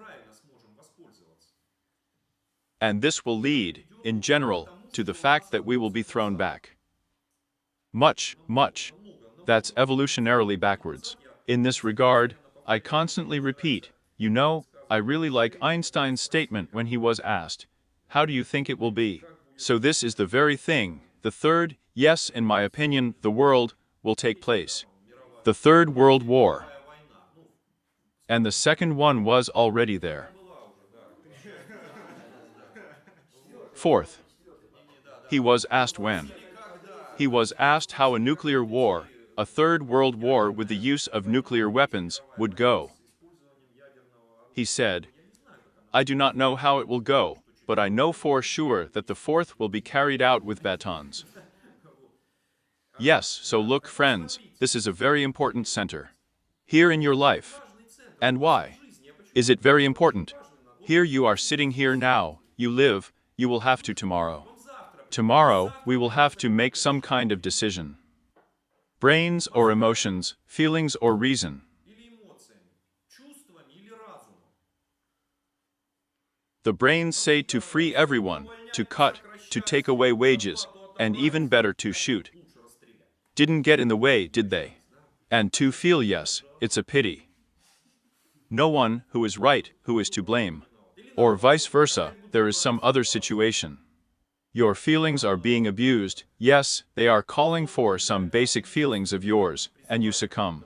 And this will lead, in general, to the fact that we will be thrown back. Much. That's evolutionarily backwards. In this regard, I constantly repeat, I really like Einstein's statement when he was asked, how do you think it will be? So this is the very thing, the third, yes, in my opinion, the world, will take place. The Third World War. And the second one was already there. Fourth, he was asked when. He was asked how a nuclear war, a third world war with the use of nuclear weapons, would go. He said, I do not know how it will go, but I know for sure that the fourth will be carried out with batons. Yes, so look, friends, this is a very important center. Here in your life. And why? Is it very important? Here you are sitting here now, you live, you will have to tomorrow. Tomorrow, we will have to make some kind of decision. Brains or emotions, feelings or reason. The brains say to free everyone, to cut, to take away wages, and even better to shoot. Didn't get in the way, did they? And to feel, yes, it's a pity. No one who is right, who is to blame. Or vice versa, there is some other situation. Your feelings are being abused, yes, they are calling for some basic feelings of yours, and you succumb.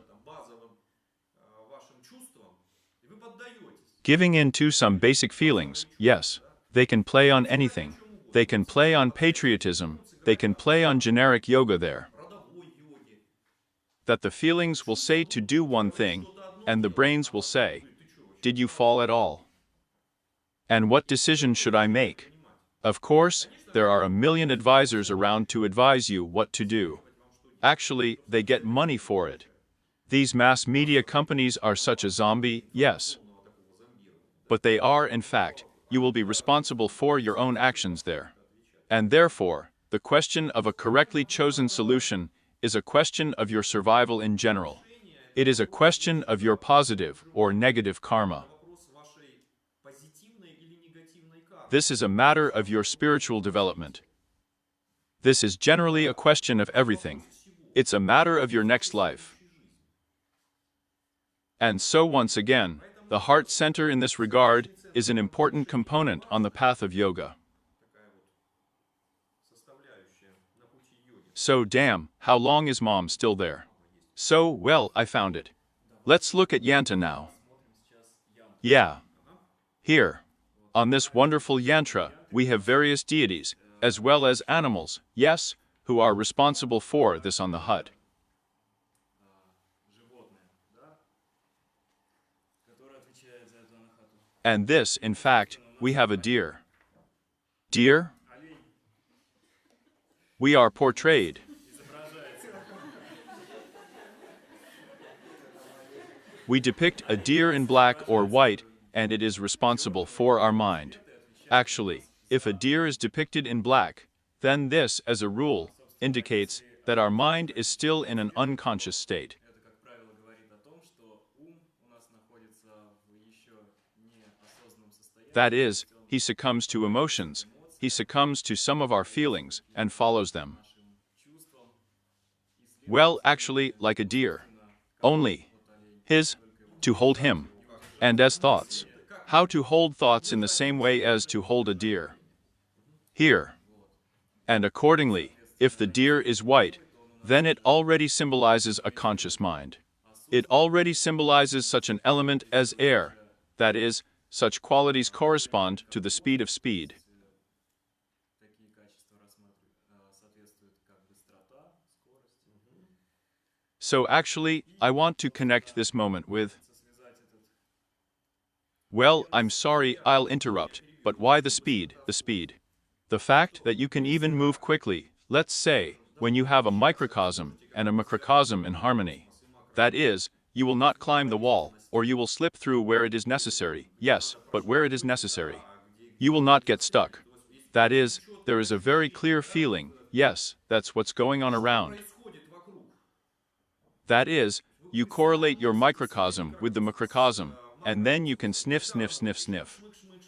Giving in to some basic feelings, yes, they can play on anything. They can play on patriotism, they can play on generic yoga there. That the feelings will say to do one thing, and the brains will say, did you fall at all? And what decision should I make? Of course, there are a million advisors around to advise you what to do. Actually, they get money for it. These mass media companies are such a zombie, yes. But they are, in fact, you will be responsible for your own actions there. And therefore, the question of a correctly chosen solution is a question of your survival in general. It is a question of your positive or negative karma. This is a matter of your spiritual development. This is generally a question of everything. It's a matter of your next life. And so once again, the heart center in this regard is an important component on the path of yoga. So damn, how long is mom still there? So, well, I found it. Let's look at Yanta now. Yeah. Here. On this wonderful yantra, we have various deities, as well as animals, yes, who are responsible for this on the hut. And this, in fact, we have a deer. Deer? We are portrayed. We depict a deer in black or white, and it is responsible for our mind. Actually, if a deer is depicted in black, then this, as a rule, indicates that our mind is still in an unconscious state. That is, he succumbs to emotions, he succumbs to some of our feelings, and follows them. Well, actually, like a deer. Only, to hold him. And as thoughts. How to hold thoughts in the same way as to hold a deer. Here. And accordingly, if the deer is white, then it already symbolizes a conscious mind. It already symbolizes such an element as air, that is, such qualities correspond to the speed of speed. So actually, I want to connect this moment with... Well, I'm sorry, I'll interrupt, but why the speed, the speed? The fact that you can even move quickly, let's say, when you have a microcosm and a macrocosm in harmony. That is, you will not climb the wall, or you will slip through where it is necessary, yes, but where it is necessary. You will not get stuck. That is, there is a very clear feeling, yes, that's what's going on around. That is, you correlate your microcosm with the macrocosm, and then you can sniff, sniff, sniff, sniff.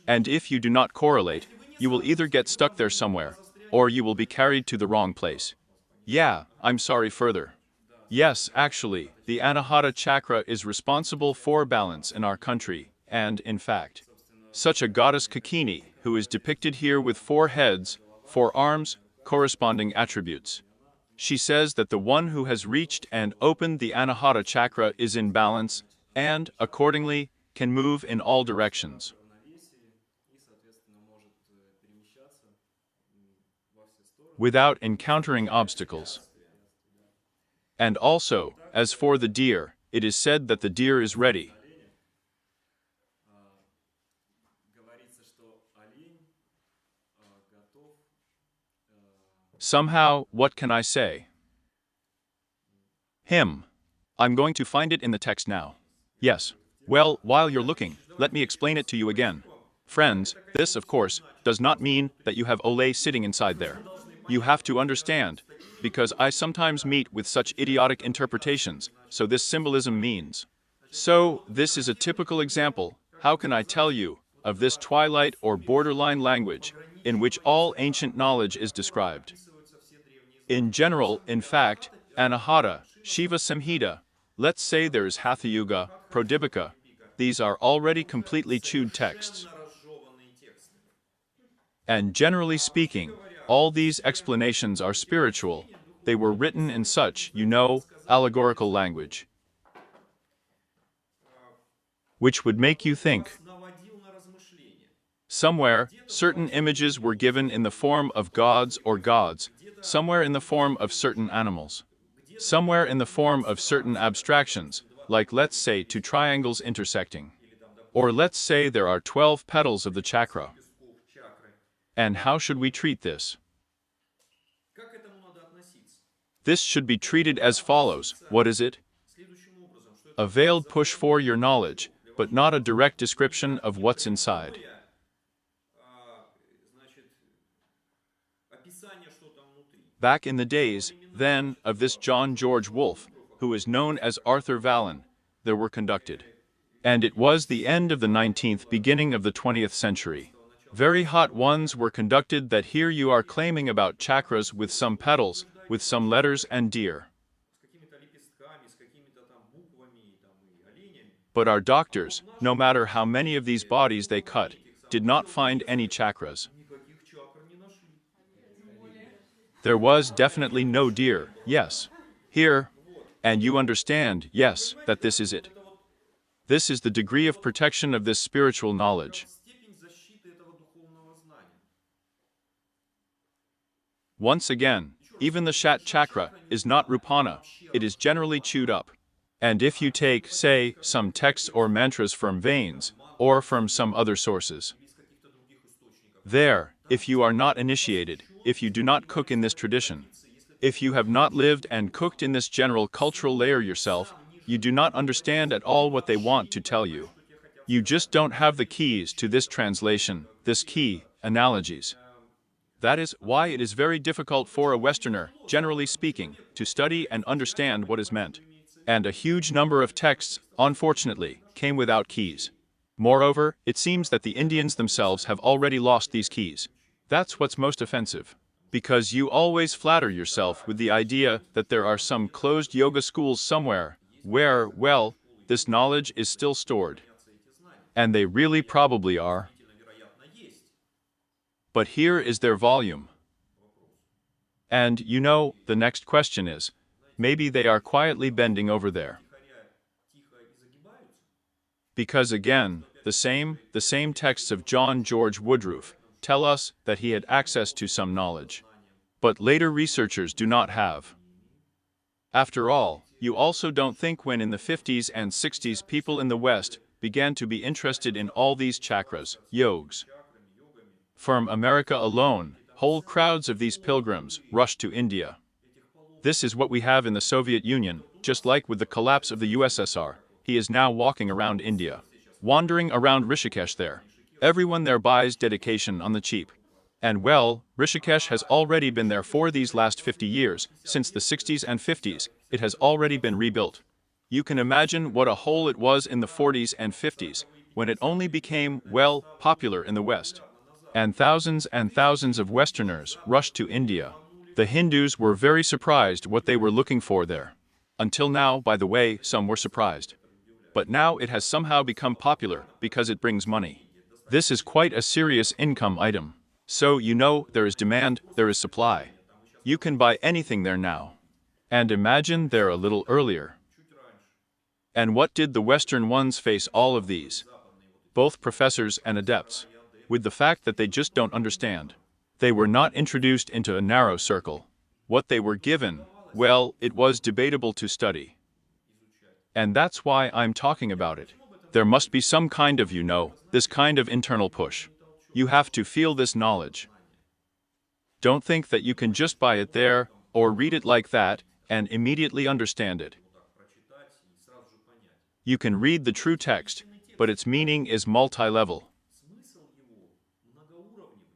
And if you do not correlate, you will either get stuck there somewhere, or you will be carried to the wrong place. Yeah, I'm sorry further. Yes, actually, the Anahata chakra is responsible for balance in our country, and, in fact, such a goddess Kakini, who is depicted here with 4 heads, 4 arms, corresponding attributes. She says that the one who has reached and opened the Anahata chakra is in balance, and, accordingly, can move in all directions. Without encountering obstacles. And also, as for the deer, it is said that the deer is ready. Somehow, what can I say? Him. I'm going to find it in the text now. Yes. Well, while you're looking, let me explain it to you again. Friends, this, of course, does not mean that you have Ole sitting inside there. You have to understand, because I sometimes meet with such idiotic interpretations, so this symbolism means. So, this is a typical example, how can I tell you, of this twilight or borderline language, in which all ancient knowledge is described. In general, in fact, Anahata, Shiva Samhita, let's say there is Hatha Yuga, Prodipika, these are already completely chewed texts. And generally speaking, all these explanations are spiritual, they were written in such, allegorical language, which would make you think. Somewhere, certain images were given in the form of gods or gods, somewhere in the form of certain animals, somewhere in the form of certain abstractions, like let's say 2 triangles intersecting. Or let's say there are 12 petals of the chakra. And how should we treat this? This should be treated as follows. What is it? A veiled push for your knowledge, but not a direct description of what's inside. Back in the days, then, of this John George Wolfe, who is known as Arthur Vallon, there were conducted. And it was the end of the 19th, beginning of the 20th century. Very hot ones were conducted that here you are claiming about chakras with some petals, with some letters and deer. But our doctors, no matter how many of these bodies they cut, did not find any chakras. There was definitely no deer, yes. Here, and you understand, yes, that this is it. This is the degree of protection of this spiritual knowledge. Once again, even the Shat chakra is not Rupana, it is generally chewed up. And if you take, say, some texts or mantras from veins, or from some other sources, there, if you are not initiated, if you do not cook in this tradition, if you have not lived and cooked in this general cultural layer yourself, you do not understand at all what they want to tell you. You just don't have the keys to this translation, this key, analogies. That is why it is very difficult for a Westerner, generally speaking, to study and understand what is meant. And a huge number of texts, unfortunately, came without keys. Moreover, it seems that the Indians themselves have already lost these keys. That's what's most offensive. Because you always flatter yourself with the idea that there are some closed yoga schools somewhere, where, well, this knowledge is still stored. And they really probably are. But here is their volume. And, the next question is, maybe they are quietly bending over there. Because again, The same texts of John George Woodruff tell us that he had access to some knowledge. But later researchers do not have. After all, you also don't think when in the 50s and 60s people in the West began to be interested in all these chakras, yogs. From America alone, whole crowds of these pilgrims rushed to India. This is what we have in the Soviet Union, just like with the collapse of the USSR. He is now walking around India, wandering around Rishikesh there. Everyone there buys dedication on the cheap. And well, Rishikesh has already been there for these last 50 years, since the 60s and 50s, it has already been rebuilt. You can imagine what a hole it was in the 40s and 50s, when it only became, well, popular in the West. And thousands of Westerners rushed to India. The Hindus were very surprised what they were looking for there. Until now, by the way, some were surprised. But now it has somehow become popular because it brings money. This is quite a serious income item. So, you know, there is demand, there is supply. You can buy anything there now. And imagine there a little earlier. And what did the Western ones face all of these? Both professors and adepts. With the fact that they just don't understand. They were not introduced into a narrow circle. What they were given, well, it was debatable to study. And that's why I'm talking about it. There must be some kind of, this kind of internal push. You have to feel this knowledge. Don't think that you can just buy it there, or read it like that, and immediately understand it. You can read the true text, but its meaning is multi-level.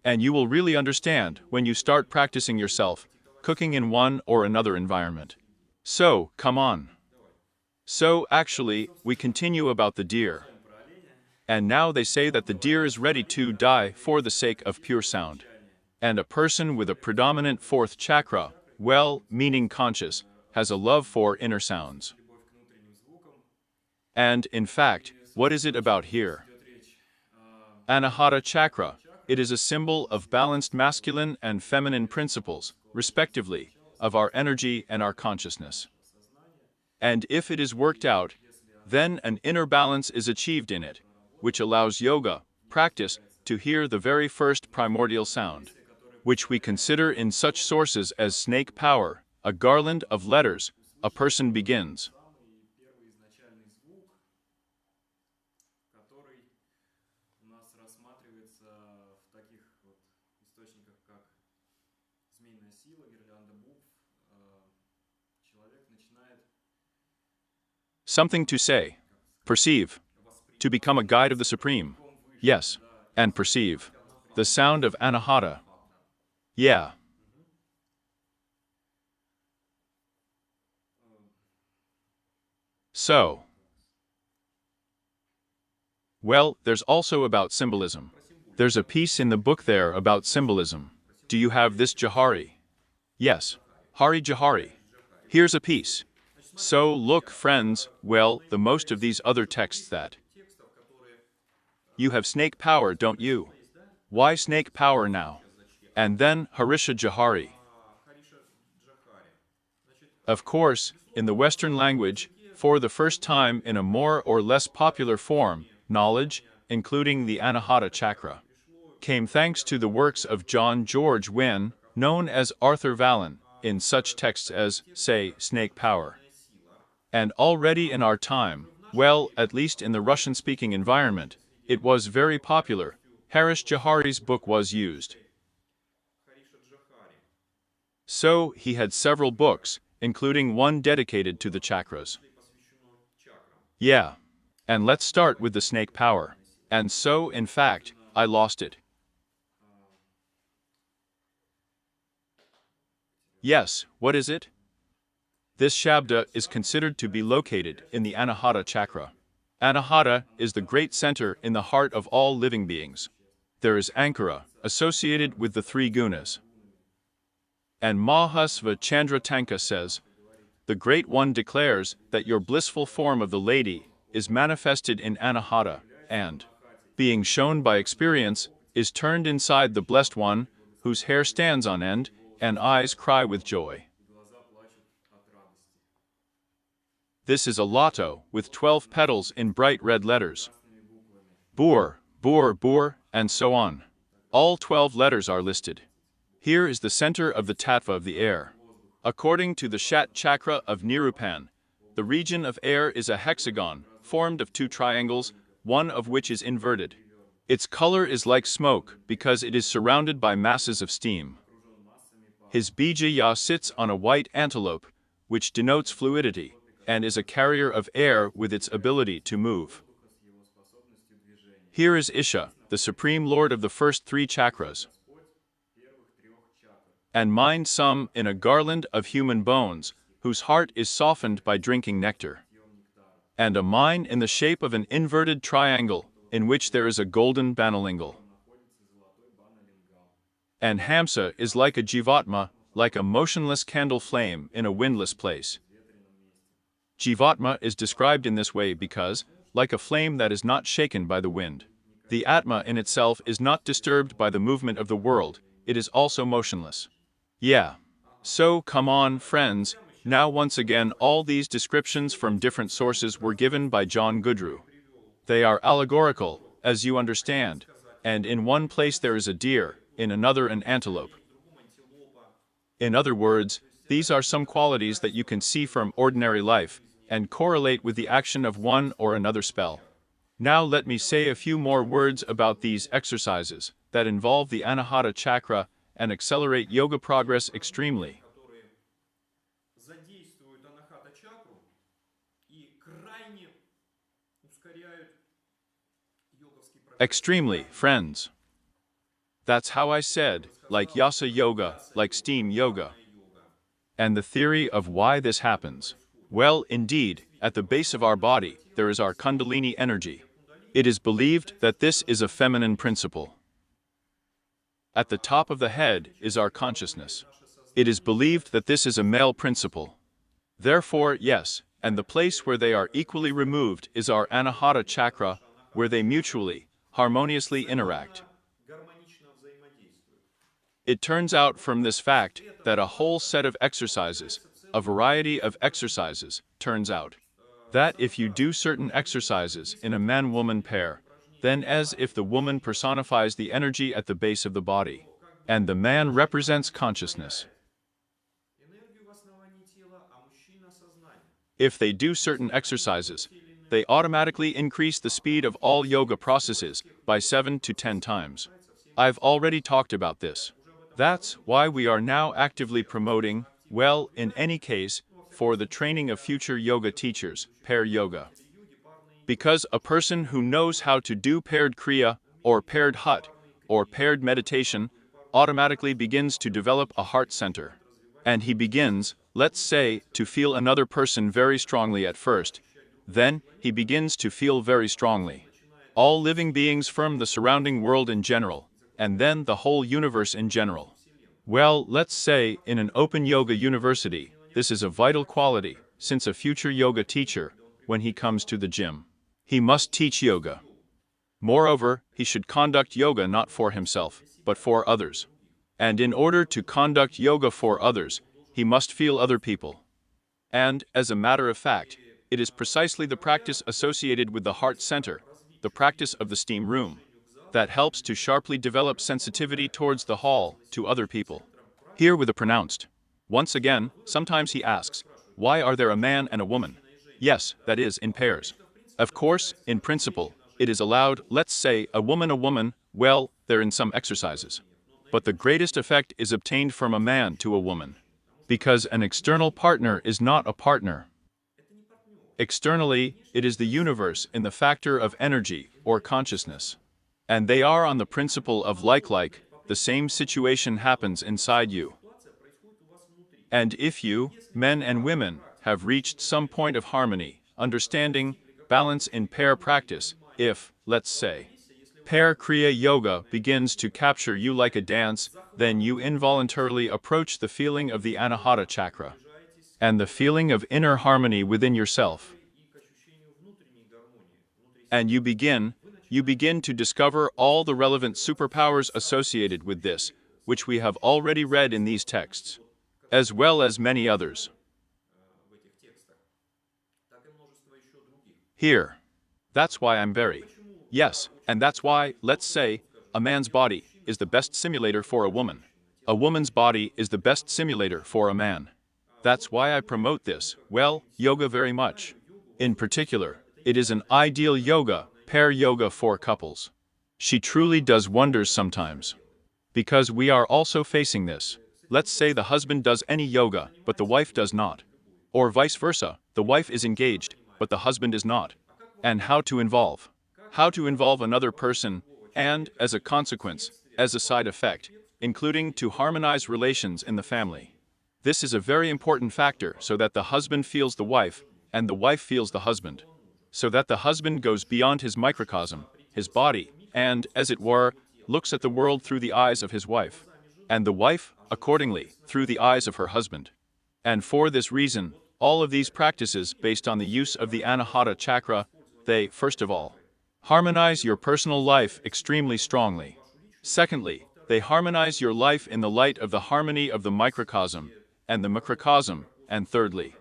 And you will really understand when you start practicing yourself, cooking in one or another environment. So, come on. So, actually, we continue about the deer. And now they say that the deer is ready to die for the sake of pure sound. And a person with a predominant fourth chakra, well, meaning conscious, has a love for inner sounds. And, in fact, what is it about here? Anahata chakra. It is a symbol of balanced masculine and feminine principles, respectively, of our energy and our consciousness. And if it is worked out, then an inner balance is achieved in it, which allows yoga, practice, to hear the very first primordial sound, which we consider in such sources as snake power, a garland of letters, a person begins. Something to say. Perceive. To become a guide of the Supreme. Yes. And perceive. The sound of Anahata. Yeah. So. Well, there's also about symbolism. There's a piece in the book there about symbolism. Do you have this Jahari? Yes. Hari Jahari. Here's a piece. So, look, friends, well, the most of these other texts that. You have snake power, don't you? Why snake power now? And then Harisha Jahari. Of course, in the Western language, for the first time in a more or less popular form, knowledge, including the Anahata chakra, came thanks to the works of John George Wynne, known as Arthur Vallon, in such texts as, say, Snake Power. And already in our time, well, at least in the Russian-speaking environment, it was very popular. Harish Jahari's book was used. So, he had several books, including one dedicated to the chakras. Yeah. And let's start with the snake power. And so, in fact, I lost it. Yes, what is it? This Shabda is considered to be located in the Anahata chakra. Anahata is the great center in the heart of all living beings. There is Ankara, associated with the three gunas. And Mahasva Chandra Tanka says, the Great One declares that your blissful form of the lady is manifested in Anahata, and, being shown by experience, is turned inside the Blessed One, whose hair stands on end, and eyes cry with joy. This is a loto with 12 petals in bright red letters. Bur, Bur, Bur, and so on. All 12 letters are listed. Here is the center of the tattva of the air. According to the Shat Chakra of Nirupan, the region of air is a hexagon, formed of 2 triangles, one of which is inverted. Its color is like smoke because it is surrounded by masses of steam. His bija ya sits on a white antelope, which denotes fluidity, and is a carrier of air with its ability to move. Here is Isha, the supreme lord of the first 3 chakras, and mind some in a garland of human bones, whose heart is softened by drinking nectar, and a mine in the shape of an inverted triangle, in which there is a golden banalingal. And Hamsa is like a jivatma, like a motionless candle flame in a windless place. Jivatma is described in this way because, like a flame that is not shaken by the wind, the Atma in itself is not disturbed by the movement of the world, it is also motionless. Yeah. So, come on, friends, now once again all these descriptions from different sources were given by John Goodrew. They are allegorical, as you understand, and in one place there is a deer, in another an antelope. In other words, these are some qualities that you can see from ordinary life, and correlate with the action of one or another spell. Now let me say a few more words about these exercises that involve the Anahata chakra and accelerate yoga progress extremely. Extremely, friends. That's how I said, like yasa yoga, like steam yoga. And the theory of why this happens. Well, indeed, at the base of our body, there is our Kundalini energy. It is believed that this is a feminine principle. At the top of the head is our consciousness. It is believed that this is a male principle. Therefore, yes, and the place where they are equally removed is our Anahata chakra, where they mutually, harmoniously interact. It turns out from this fact that a whole set of exercises, a variety of exercises, turns out that if you do certain exercises in a man-woman pair, then as if the woman personifies the energy at the base of the body, and the man represents consciousness. If they do certain exercises, they automatically increase the speed of all yoga processes by 7 to 10 times. I've already talked about this. That's why we are now actively promoting, well, in any case, for the training of future yoga teachers, pair yoga. Because a person who knows how to do paired kriya, or paired hut, or paired meditation, automatically begins to develop a heart center. And he begins, let's say, to feel another person very strongly at first. Then, he begins to feel very strongly all living beings from the surrounding world in general, and then the whole universe in general. Well, let's say, in an open yoga university, this is a vital quality, since a future yoga teacher, when he comes to the gym, he must teach yoga. Moreover, he should conduct yoga not for himself, but for others. And in order to conduct yoga for others, he must feel other people. And, as a matter of fact, it is precisely the practice associated with the heart center, the practice of the steam room, that helps to sharply develop sensitivity towards the hall, to other people. Here with a pronounced. Once again, sometimes he asks, why are there a man and a woman? Yes, that is, in pairs. Of course, in principle, it is allowed, let's say, a woman, well, they're in some exercises. But the greatest effect is obtained from a man to a woman. Because an external partner is not a partner. Externally, it is the universe in the factor of energy, or consciousness. And they are on the principle of like, the same situation happens inside you. And if you, men and women, have reached some point of harmony, understanding, balance in pair practice, if, let's say, pair Kriya Yoga begins to capture you like a dance, then you involuntarily approach the feeling of the Anahata chakra, and the feeling of inner harmony within yourself. And you begin to discover all the relevant superpowers associated with this, which we have already read in these texts, as well as many others. Here. That's why I'm very. Yes, and that's why, let's say, a man's body is the best simulator for a woman. A woman's body is the best simulator for a man. That's why I promote this, well, yoga very much. In particular, it is an ideal yoga, pair yoga for couples. She truly does wonders sometimes. Because we are also facing this. Let's say the husband does any yoga, but the wife does not. Or vice versa, the wife is engaged, but the husband is not. And how to involve? How to involve another person, and, as a consequence, as a side effect, including to harmonize relations in the family. This is a very important factor so that the husband feels the wife, and the wife feels the husband. So that the husband goes beyond his microcosm, his body, and, as it were, looks at the world through the eyes of his wife. And the wife, accordingly, through the eyes of her husband. And for this reason, all of these practices based on the use of the Anahata chakra, they, first of all, harmonize your personal life extremely strongly. Secondly, they harmonize your life in the light of the harmony of the microcosm and the macrocosm, and thirdly,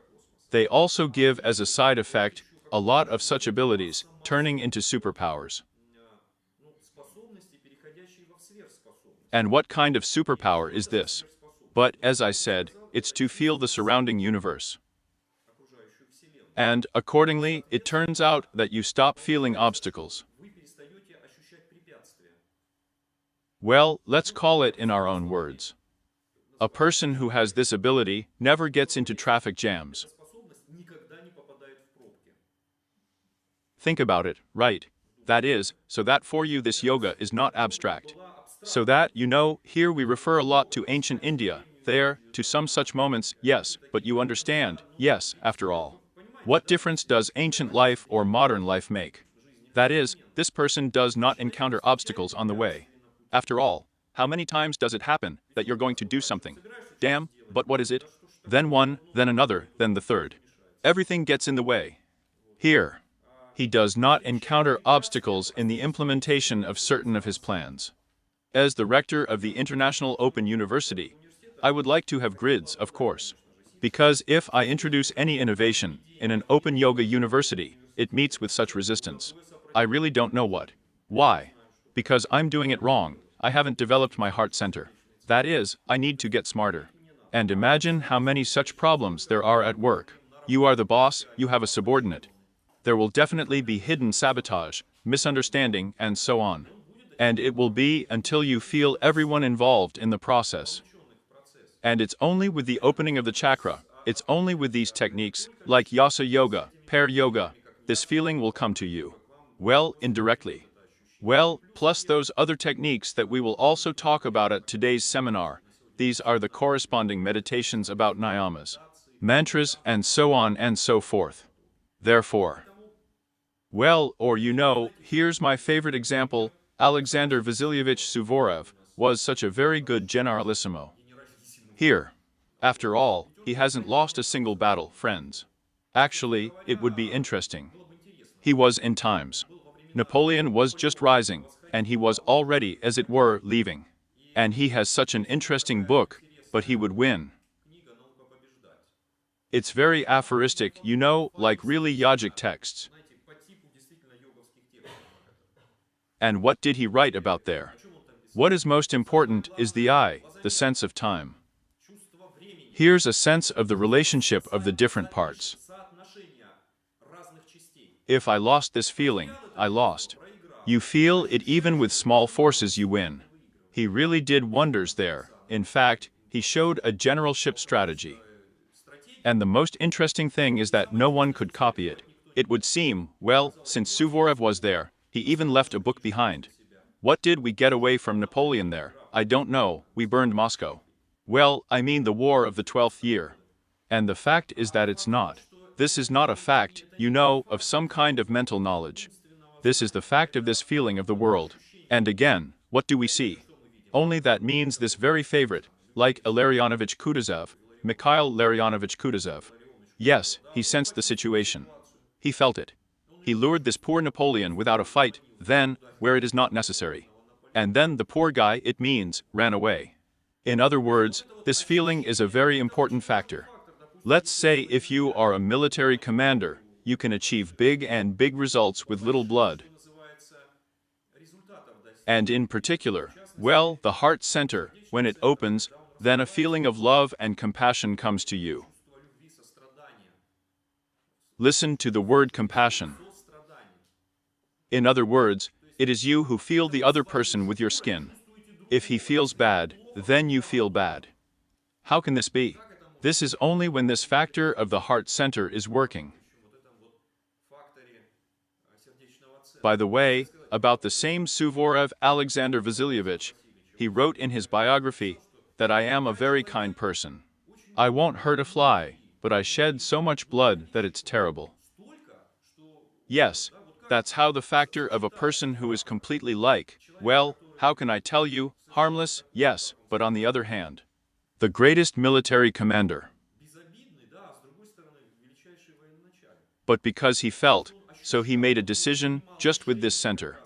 they also give as a side effect a lot of such abilities turning into superpowers. And what kind of superpower is this? But, as I said, it's to feel the surrounding universe. And, accordingly, it turns out that you stop feeling obstacles. Well, let's call it in our own words. A person who has this ability never gets into traffic jams. Think about it, right? That is, so that for you this yoga is not abstract. So that, you know, here we refer a lot to ancient India, there, to some such moments, yes, but you understand, yes, after all. What difference does ancient life or modern life make? That is, this person does not encounter obstacles on the way. After all, how many times does it happen that you're going to do something? Damn, but what is it? Then one, then another, then the third. Everything gets in the way. Here, he does not encounter obstacles in the implementation of certain of his plans. As the rector of the International Open University, I would like to have grids, of course. Because if I introduce any innovation in an open yoga university, it meets with such resistance. I really don't know what. Why? Because I'm doing it wrong. I haven't developed my heart center. That is, I need to get smarter. And imagine how many such problems there are at work. You are the boss, you have a subordinate. There will definitely be hidden sabotage, misunderstanding, and so on. And it will be until you feel everyone involved in the process. And it's only with the opening of the chakra, it's only with these techniques, like yasa yoga, pair yoga, this feeling will come to you. Well, indirectly. Well, plus those other techniques that we will also talk about at today's seminar. These are the corresponding meditations about niyamas, mantras, and so on and so forth. Therefore, well, or you know, here's my favorite example, Alexander Vasilyevich Suvorev was such a very good generalissimo. Here, after all, he hasn't lost a single battle, friends. Actually, it would be interesting. He was in times. Napoleon was just rising, and he was already, as it were, leaving. And he has such an interesting book, but he would win. It's very aphoristic, you know, like really yogic texts. And what did he write about there? What is most important is the I, the sense of time. Here's a sense of the relationship of the different parts. If I lost this feeling, I lost. You feel it even with small forces you win. He really did wonders there. In fact, he showed a generalship strategy. And the most interesting thing is that no one could copy it. It would seem, well, since Suvorev was there, he even left a book behind. What did we get away from Napoleon there? I don't know, we burned Moscow. Well, I mean the war of the 12th year. And the fact is that it's not. This is not a fact, you know, of some kind of mental knowledge. This is the fact of this feeling of the world. And again, what do we see? Only that means this very favorite, like Illarionovich Kutuzov, Mikhail Larionovich Kutuzov. Yes, he sensed the situation. He felt it. He lured this poor Napoleon without a fight, then, where it is not necessary. And then the poor guy, it means, ran away. In other words, this feeling is a very important factor. Let's say if you are a military commander, you can achieve big results with little blood. And in particular, well, the heart center, when it opens, then a feeling of love and compassion comes to you. Listen to the word compassion. In other words, it is you who feel the other person with your skin. If he feels bad, then you feel bad. How can this be? This is only when this factor of the heart center is working. By the way, about the same Suvorov Alexander Vasilyevich, he wrote in his biography that I am a very kind person. I won't hurt a fly, but I shed so much blood that it's terrible. Yes, that's how the factor of a person who is completely like, well, how can I tell you, harmless, yes, but on the other hand, the greatest military commander. But because he felt, so he made a decision just with this center.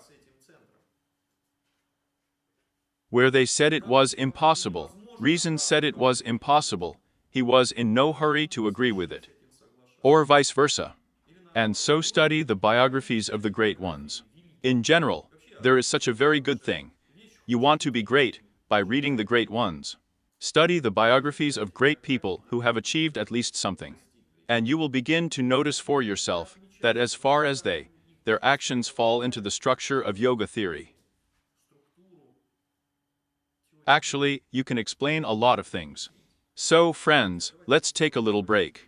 Where they said it was impossible, reason said it was impossible, he was in no hurry to agree with it. Or vice versa. And so study the biographies of the great ones. In general, there is such a very good thing. You want to be great by reading the great ones. Study the biographies of great people who have achieved at least something. And you will begin to notice for yourself that as far as their actions fall into the structure of yoga theory. Actually, you can explain a lot of things. So, friends, let's take a little break.